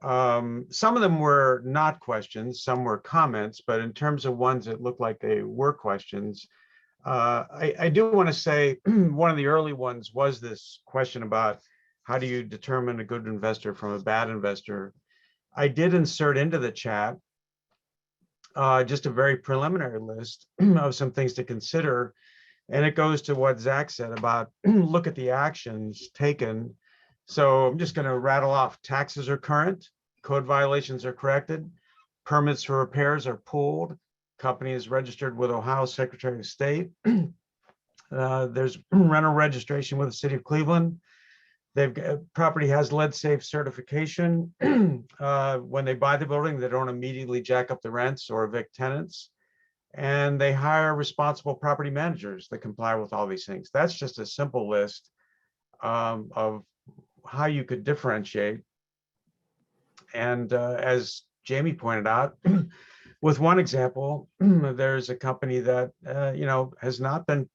Some of them were not questions, some were comments, but in terms of ones that looked like they were questions, I do want to say one of the early ones was this question about how do you determine a good investor from a bad investor. I did insert into the chat just a very preliminary list of some things to consider. And it goes to what Zach said about look at the actions taken. So I'm just going to rattle off. Taxes are current, code violations are corrected, permits for repairs are pulled, company is registered with Ohio Secretary of State. There's rental registration with the city of Cleveland. Property has lead safe certification. When they buy the building, they don't immediately jack up the rents or evict tenants. And they hire responsible property managers that comply with all these things. That's just a simple list of how you could differentiate. And as Jamie pointed out, with one example, there's a company that has not been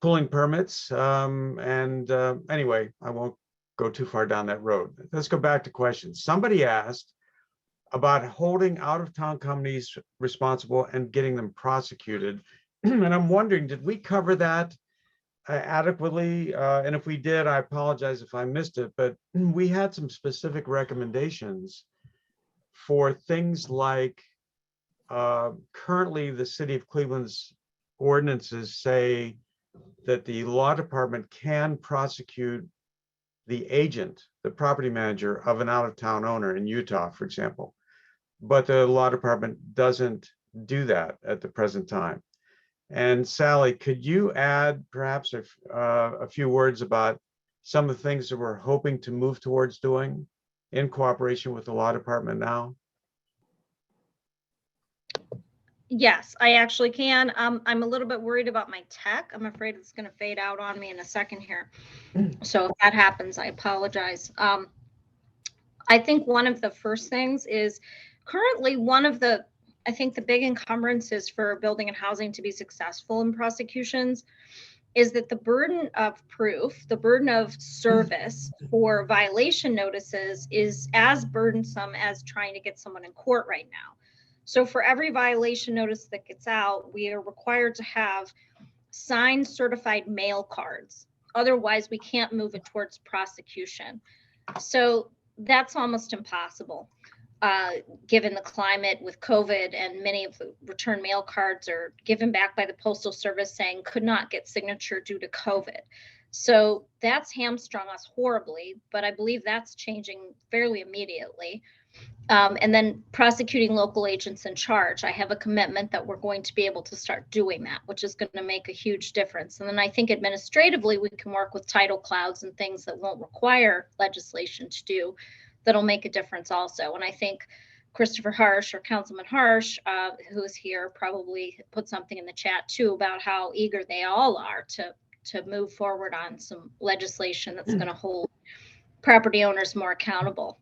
pulling permits. Anyway, I won't go too far down that road. Let's go back to questions. Somebody asked about holding out-of-town companies responsible and getting them prosecuted. And I'm wondering, did we cover that adequately? And if we did, I apologize if I missed it, but we had some specific recommendations for things like currently the city of Cleveland's ordinances say that the law department can prosecute the agent, the property manager of an out-of-town owner in Utah, for example. But the law department doesn't do that at the present time. And Sally, could you add perhaps a few words about some of the things that we're hoping to move towards doing in cooperation with the law department now? Yes, I actually can. I'm a little bit worried about my tech. I'm afraid it's going to fade out on me in a second here. So if that happens, I apologize. I think one of the first things is currently I think the big encumbrances for building and housing to be successful in prosecutions is that the burden of proof, the burden of service for violation notices is as burdensome as trying to get someone in court right now. So for every violation notice that gets out, we are required to have signed certified mail cards. Otherwise, we can't move it towards prosecution. So that's almost impossible, given the climate with COVID, and many of the return mail cards are given back by the Postal Service saying could not get signature due to COVID. So that's hamstrung us horribly, but I believe that's changing fairly immediately. And then prosecuting local agents in charge. I have a commitment that we're going to be able to start doing that, which is going to make a huge difference. And then I think administratively, we can work with title clouds and things that won't require legislation to do that'll make a difference also. And I think Christopher Harsh or Councilman Harsh, who is here, probably put something in the chat too about how eager they all are to move forward on some legislation that's going to hold property owners more accountable.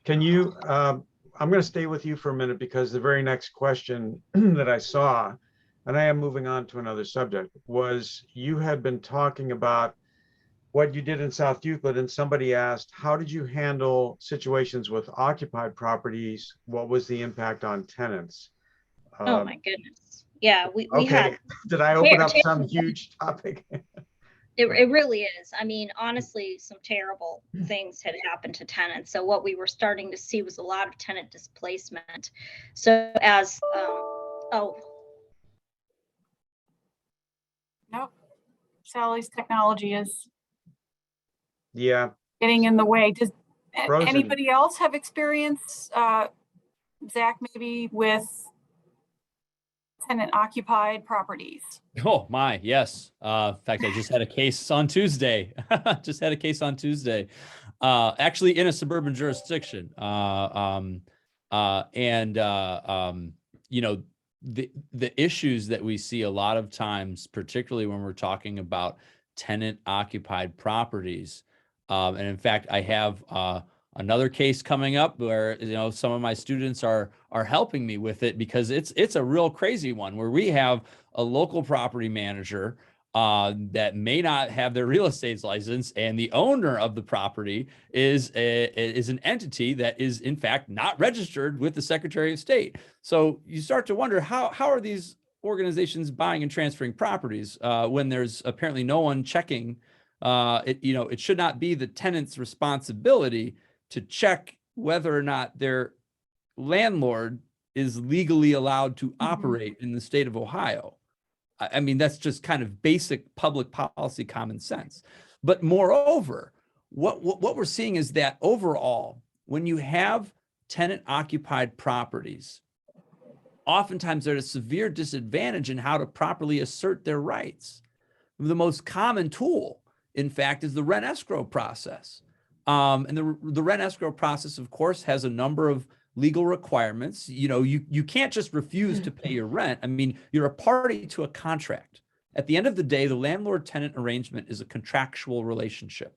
Can you, I'm going to stay with you for a minute because the very next question that I saw, and I am moving on to another subject, was you had been talking about what you did in South Euclid, and somebody asked, how did you handle situations with occupied properties? What was the impact on tenants? Oh my goodness. Yeah, we Okay, had, did I open up some huge topic? it really is. I mean, honestly, some terrible things had happened to tenants. So what we were starting to see was a lot of tenant displacement. So as, oh, Nope. Sally's technology is Yeah, getting in the way. Does Frozen. anybody else have experience, Zach, maybe with tenant occupied properties? Oh my, yes. In fact, I just had a case on Tuesday. Actually in a suburban jurisdiction. You know, the issues that we see a lot of times, particularly when we're talking about tenant occupied properties. And in fact, I have another case coming up where, you know, some of my students are helping me with it, because it's a real crazy one where we have a local property manager that may not have their real estate license, and the owner of the property is an entity that is in fact not registered with the Secretary of State. So you start to wonder, how are these organizations buying and transferring properties when there's apparently no one checking? You know, it should not be the tenant's responsibility to check whether or not their landlord is legally allowed to operate in the state of Ohio. I mean, that's just kind of basic public policy common sense. But moreover, what we're seeing is that overall, when you have tenant occupied properties, oftentimes they're at a severe disadvantage in how to properly assert their rights. The most common tool, in fact, is the rent escrow process. And the rent escrow process, of course, has a number of legal requirements. You know, you can't just refuse to pay your rent. I mean, you're a party to a contract. At the end of the day, the landlord-tenant arrangement is a contractual relationship.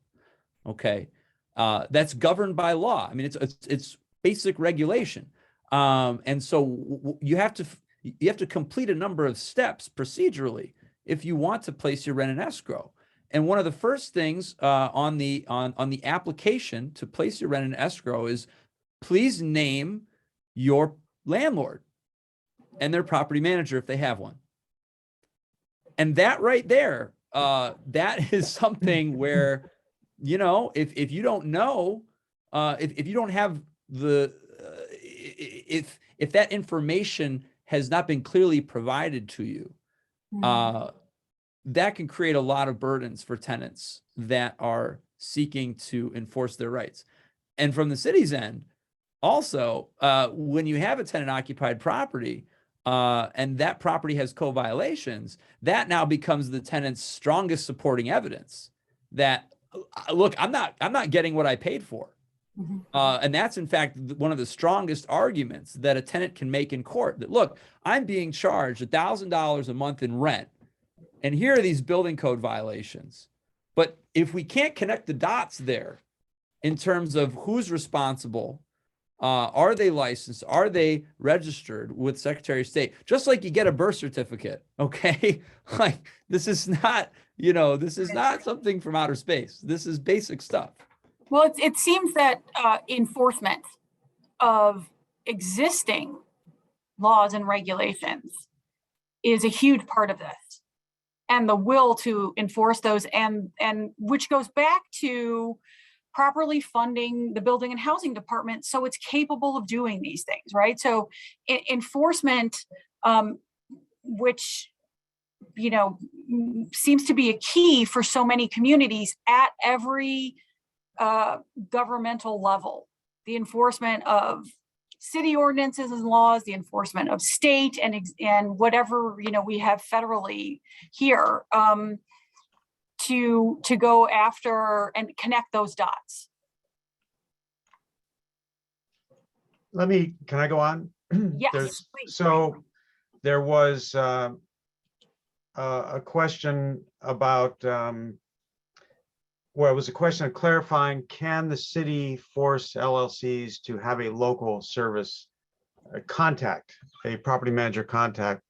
Okay, that's governed by law. I mean, it's basic regulation. And so you have to complete a number of steps procedurally if you want to place your rent in escrow. And one of the first things on the application to place your rent in escrow is, please name your landlord and their property manager if they have one. And that right there, that is something where, you know, if you don't know, if you don't have the, if that information has not been clearly provided to you, that can create a lot of burdens for tenants that are seeking to enforce their rights. And from the city's end, also, when you have a tenant occupied property and that property has co-violations, that now becomes the tenant's strongest supporting evidence that, look, I'm not getting what I paid for. And that's in fact one of the strongest arguments that a tenant can make in court, that, look, I'm being charged $1,000 a month in rent, and here are these building code violations. But if we can't connect the dots there in terms of who's responsible, are they licensed, are they registered with Secretary of State, just like you get a birth certificate, okay? Like, this is not, you know, this is not something from outer space. This is basic stuff. Well, it seems that enforcement of existing laws and regulations is a huge part of this, and the will to enforce those, and which goes back to properly funding the building and housing department so it's capable of doing these things, right? So enforcement, which, you know, seems to be a key for so many communities at every governmental level, the enforcement of city ordinances and laws, the enforcement of state and whatever, you know, we have federally here, to go after and connect those dots. Can I go on? Yes, please. So there was a question about, well, it was a question of clarifying, can the city force LLCs to have a local service contact, a property manager contact?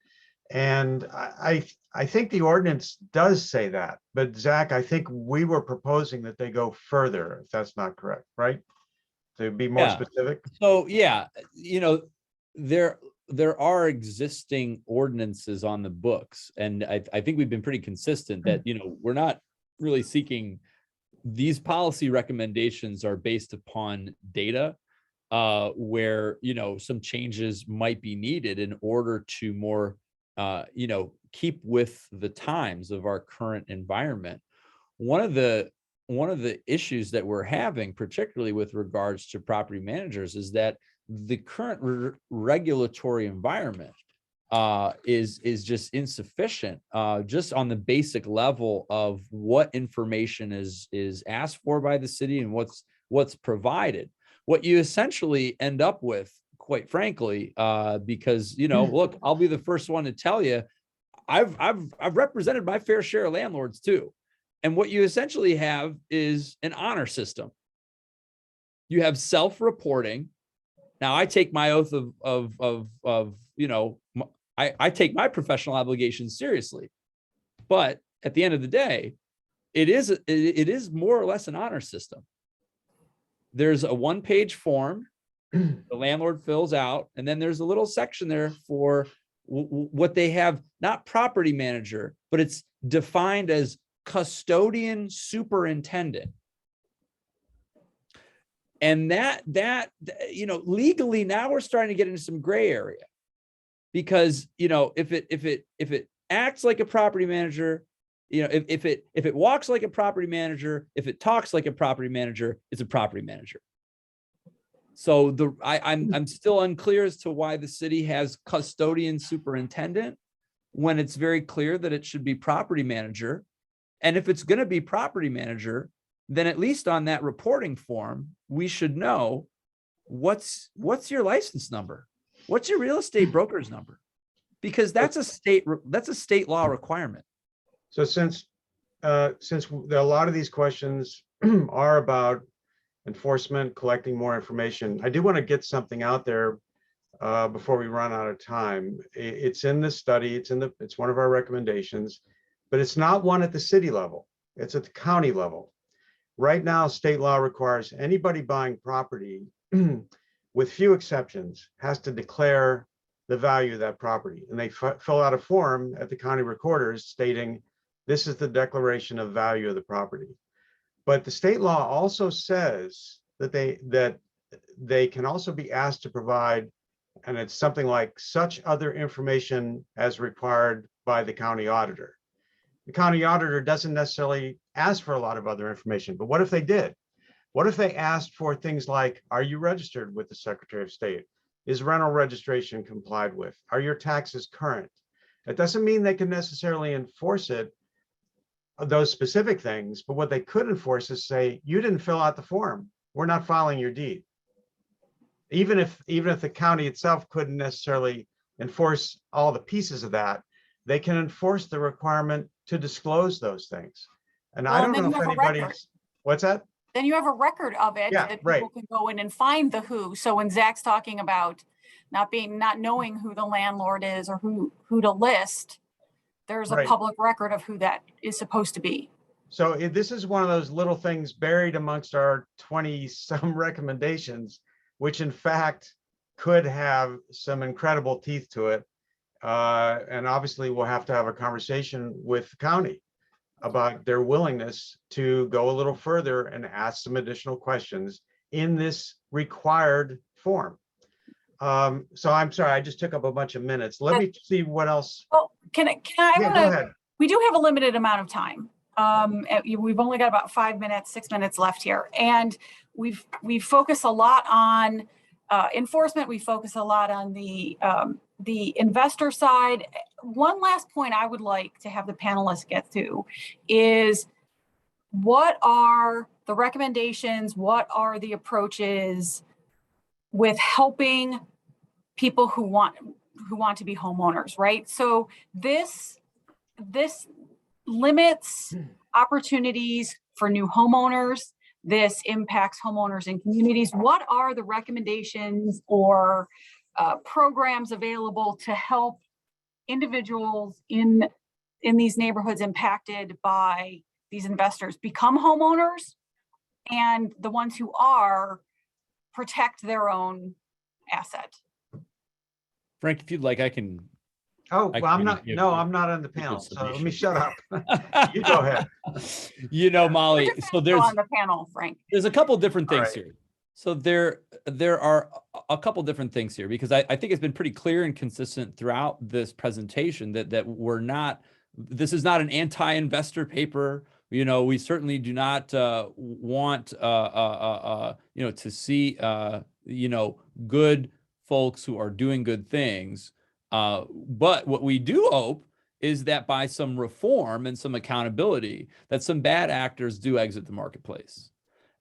And I think the ordinance does say that, but Zach, I think we were proposing that they go further, if that's not correct, right? To be more Yeah. specific. So, yeah, there are existing ordinances on the books, and I think we've been pretty consistent that, we're not really seeking, these policy recommendations are based upon data where, some changes might be needed in order to more, keep with the times of our current environment. One of the issues that we're having, particularly with regards to property managers, is that the current regulatory environment is just insufficient, just on the basic level of what information is asked for by the city and what's provided. What you essentially end up with, quite frankly, because look, I'll be the first one to tell you, I've represented my fair share of landlords too. And what you essentially have is an honor system. You have self-reporting. Now, I take my oath I take my professional obligations seriously, but at the end of the day, it is more or less an honor system. There's a one-page form the landlord fills out, and then there's a little section there for what they have, not property manager, but it's defined as custodian superintendent. And that legally now we're starting to get into some gray area, because if it acts like a property manager, if it walks like a property manager, if it talks like a property manager, it's a property manager. So I'm still unclear as to why the city has custodian superintendent when it's very clear that it should be property manager. And if it's going to be property manager, then at least on that reporting form, we should know what's your license number, what's your real estate broker's number, because that's a state law requirement. So since a lot of these questions are about enforcement, collecting more information, I do want to get something out there before we run out of time. It's in the study, it's one of our recommendations, but it's not one at the city level. It's at the county level. Right now, state law requires anybody buying property, with few exceptions, has to declare the value of that property. And they fill out a form at the county recorders stating, this is the declaration of value of the property. But the state law also says that they can also be asked to provide, and it's something like such other information as required by the county auditor. The county auditor doesn't necessarily ask for a lot of other information, but what if they did? What if they asked for things like, are you registered with the Secretary of State? Is rental registration complied with? Are your taxes current? It doesn't mean they can necessarily enforce it, those specific things, but what they could enforce is say, you didn't fill out the form, we're not filing your deed. Even if the county itself couldn't necessarily enforce all the pieces of that, they can enforce the requirement to disclose those things. And I don't know if anybody's, what's that? Then you have a record of it, Yeah, that right. people can go in and find the who. So when Zach's talking about not knowing who the landlord is or who to list, there's a Right. public record of who that is supposed to be. So this is one of those little things buried amongst our 20 some recommendations, which in fact could have some incredible teeth to it. And obviously we'll have to have a conversation with the county about their willingness to go a little further and ask some additional questions in this required form. So I'm sorry, I just took up a bunch of minutes. Let me see what else. Well, can I Yeah, go ahead. We do have a limited amount of time. We've only got about 6 minutes left here. And we focus a lot on enforcement. We focus a lot on the investor side. One last point I would like to have the panelists get to is, what are the recommendations? What are the approaches with helping people who want to be homeowners, right? So this limits opportunities for new homeowners. This impacts homeowners and communities. What are the recommendations or programs available to help individuals in these neighborhoods impacted by these investors become homeowners, and the ones who are protect their own asset. Frank, if you'd like, I can. Oh, I well, I'm can not, give no, you I'm not on the a good panel, so let me summation. shut up. You go ahead. You know, Molly, so Go there's on the panel, Frank. a couple different All things right. here. So there are a couple different things here, because I think it's been pretty clear and consistent throughout this presentation that we're not, this is not an anti-investor paper. You know, we certainly do not want you know, to see you know, good folks who are doing good things. But what we do hope is that by some reform and some accountability, that some bad actors do exit the marketplace.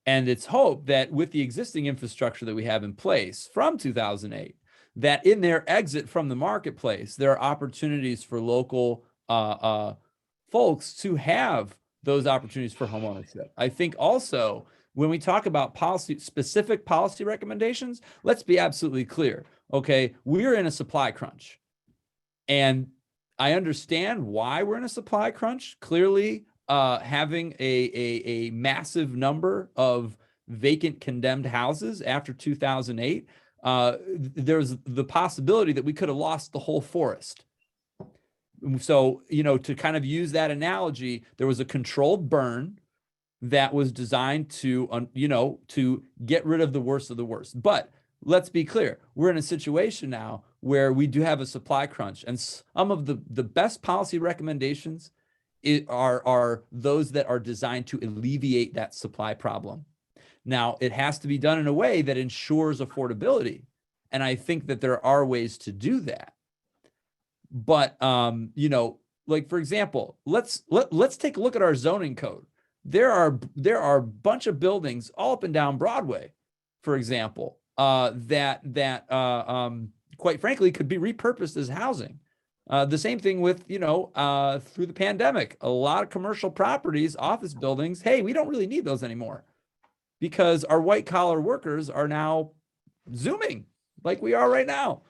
And it's hope that with the existing infrastructure that we have in place from 2008, that in their exit from the marketplace, there are opportunities for local folks to have those opportunities for homeownership. I think also when we talk about specific policy recommendations, let's be absolutely clear. Okay, we're in a supply crunch. And I understand why we're in a supply crunch. Clearly, having a massive number of vacant condemned houses after 2008, there's the possibility that we could have lost the whole forest. So, you know, to kind of use that analogy, there was a controlled burn that was designed to, you know, to get rid of the worst of the worst. But let's be clear, we're in a situation now where we do have a supply crunch, and some of the best policy recommendations are those that are designed to alleviate that supply problem. Now, it has to be done in a way that ensures affordability. And I think that there are ways to do that. But, you know, like, for example, let's take a look at our zoning code. There are a bunch of buildings all up and down Broadway, for example, that quite frankly could be repurposed as housing. The same thing with, you know, through the pandemic, a lot of commercial properties, office buildings, hey, we don't really need those anymore because our white collar workers are now Zooming like we are right now.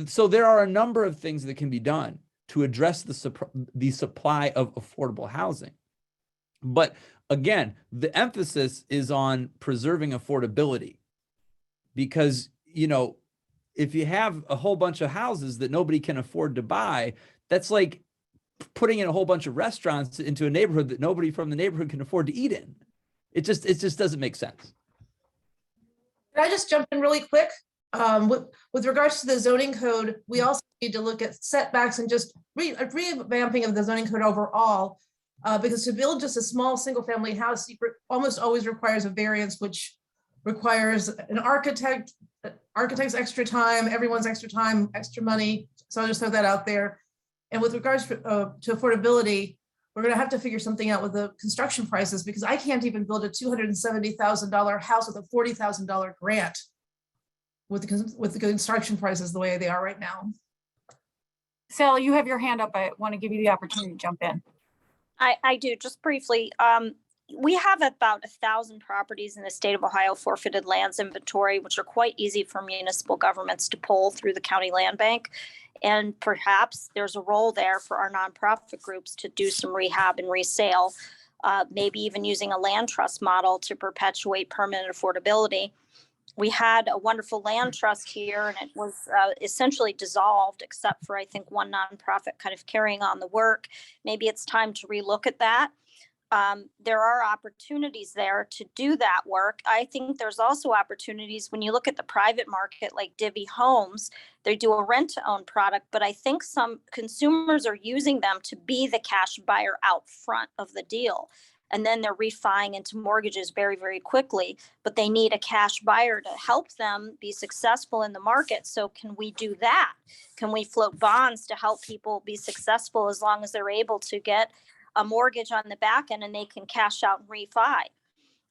So there are a number of things that can be done to address the supply of affordable housing. But again, the emphasis is on preserving affordability, because, you know, if you have a whole bunch of houses that nobody can afford to buy, that's like putting in a whole bunch of restaurants into a neighborhood that nobody from the neighborhood can afford to eat in. It just doesn't make sense. Can I just jump in really quick? With regards to the zoning code, we also need to look at setbacks and just revamping of the zoning code overall. Because to build just a small single-family house almost always requires a variance, which requires an architect's extra time, everyone's extra time, extra money. So I'll just throw that out there. And with regards to affordability, we're going to have to figure something out with the construction prices, because I can't even build a $270,000 house with a $40,000 grant with the construction prices the way they are right now. Sally, you have your hand up. I want to give you the opportunity to jump in. I do, just briefly. We have about 1,000 properties in the state of Ohio forfeited lands inventory, which are quite easy for municipal governments to pull through the county land bank. And perhaps there's a role there for our nonprofit groups to do some rehab and resale, maybe even using a land trust model to perpetuate permanent affordability. We had a wonderful land trust here, and it was essentially dissolved, except for, I think, one nonprofit kind of carrying on the work. Maybe it's time to relook at that. There are opportunities there to do that work. I think there's also opportunities when you look at the private market, like Divvy Homes. They do a rent-to-own product, but I think some consumers are using them to be the cash buyer out front of the deal. And then they're refining into mortgages very, very quickly, but they need a cash buyer to help them be successful in the market. So can we do that? Can we float bonds to help people be successful as long as they're able to get a mortgage on the back end and they can cash out and refi?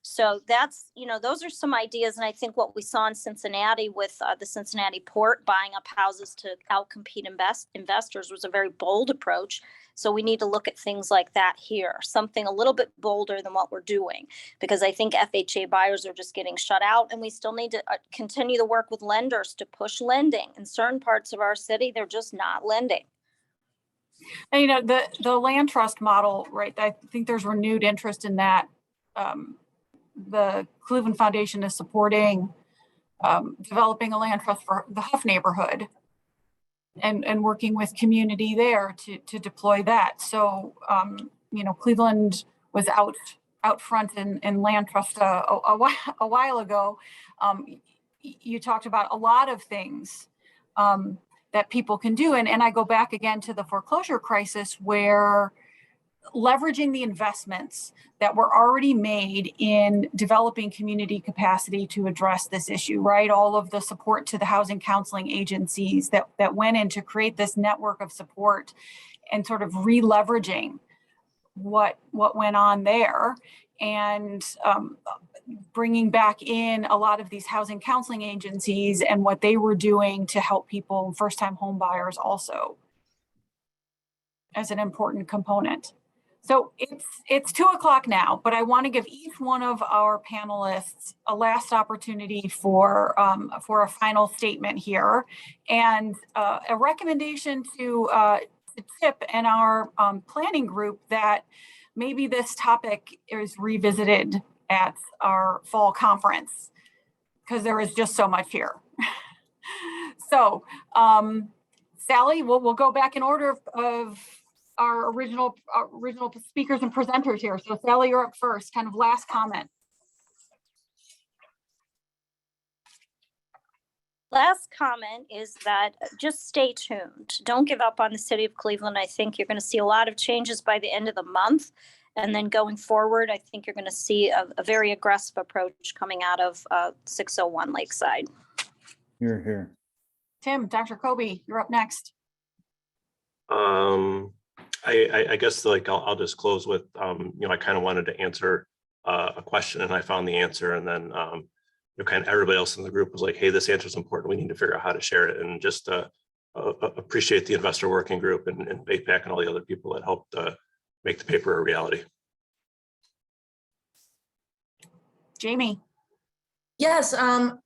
So that's, those are some ideas. And I think what we saw in Cincinnati with the Cincinnati port buying up houses to outcompete investors was a very bold approach. So we need to look at things like that here, something a little bit bolder than what we're doing, because I think FHA buyers are just getting shut out, and we still need to continue to work with lenders to push lending. In certain parts of our city, they're just not lending. And, the land trust model, right? I think there's renewed interest in that. The Cleveland Foundation is supporting developing a land trust for the Huff neighborhood and working with community there to deploy that. So, Cleveland was out front in land trust a while ago. You talked about a lot of things that people can do. And I go back again to the foreclosure crisis, where leveraging the investments that were already made in developing community capacity to address this issue, right? All of the support to the housing counseling agencies that went in to create this network of support, and sort of re-leveraging what went on there, and bringing back in a lot of these housing counseling agencies and what they were doing to help people, first-time home buyers, also as an important component. So it's 2:00 now, but I want to give each one of our panelists a last opportunity for a final statement here, and a recommendation to Chip and our planning group that maybe this topic is revisited at our fall conference, because there is just so much here. So, Sally, we'll go back in order of our original speakers and presenters here. So Sally, you're up first, kind of last comment. Last comment is that just stay tuned. Don't give up on the city of Cleveland. I think you're going to see a lot of changes by the end of the month. And then going forward, I think you're going to see a very aggressive approach coming out of 601 Lakeside. Here, here. Tim, Dr. Kobie, you're up next. I guess I'll just close with, I kind of wanted to answer a question, and I found the answer, and then kind of everybody else in the group was like, hey, this answer is important. We need to figure out how to share it, and just appreciate the investor working group and VAPAC and all the other people that helped make the paper a reality. Jamie. Yes, I'm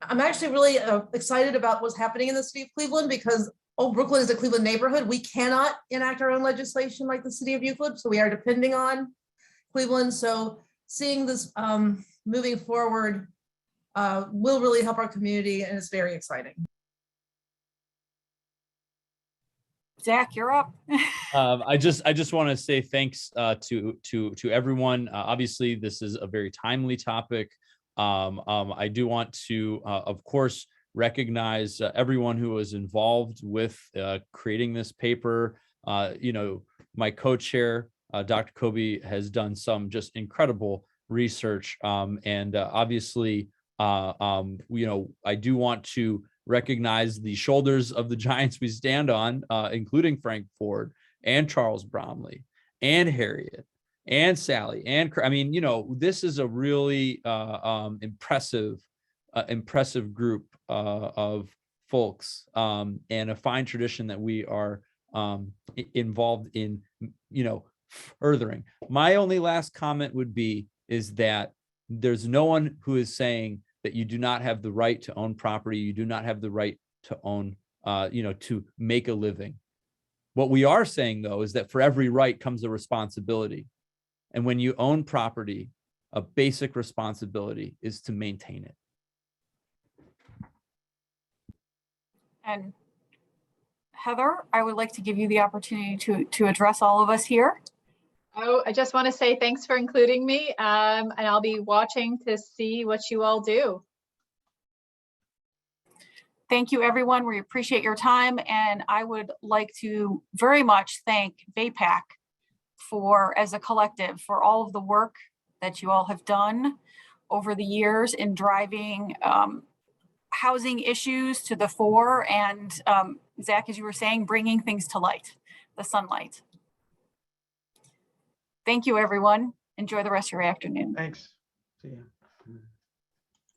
actually really excited about what's happening in the city of Cleveland, because Old Brooklyn is a Cleveland neighborhood. We cannot enact our own legislation like the city of Euclid, so we are depending on Cleveland. So seeing this moving forward will really help our community, and it's very exciting. Zach, you're up. I just want to say thanks to everyone. Obviously, this is a very timely topic. I do want to, of course, recognize everyone who was involved with creating this paper. My co-chair, Dr. Kobie, has done some just incredible research, and obviously, I do want to recognize the shoulders of the giants we stand on, including Frank Ford and Charles Bromley and Harriet and Sally. And this is a really impressive group of folks, and a fine tradition that we are involved in, furthering. My only last comment would be is that there's no one who is saying that you do not have the right to own property. You do not have the right to own, to make a living. What we are saying, though, is that for every right comes a responsibility. And when you own property, a basic responsibility is to maintain it. And Heather, I would like to give you the opportunity to address all of us here. Oh, I just want to say thanks for including me, and I'll be watching to see what you all do. Thank you, everyone. We appreciate your time, and I would like to very much thank VAPAC as a collective, for all of the work that you all have done over the years in driving housing issues to the fore, and Zach, as you were saying, bringing things to light, the sunlight. Thank you, everyone. Enjoy the rest of your afternoon. Thanks. See ya.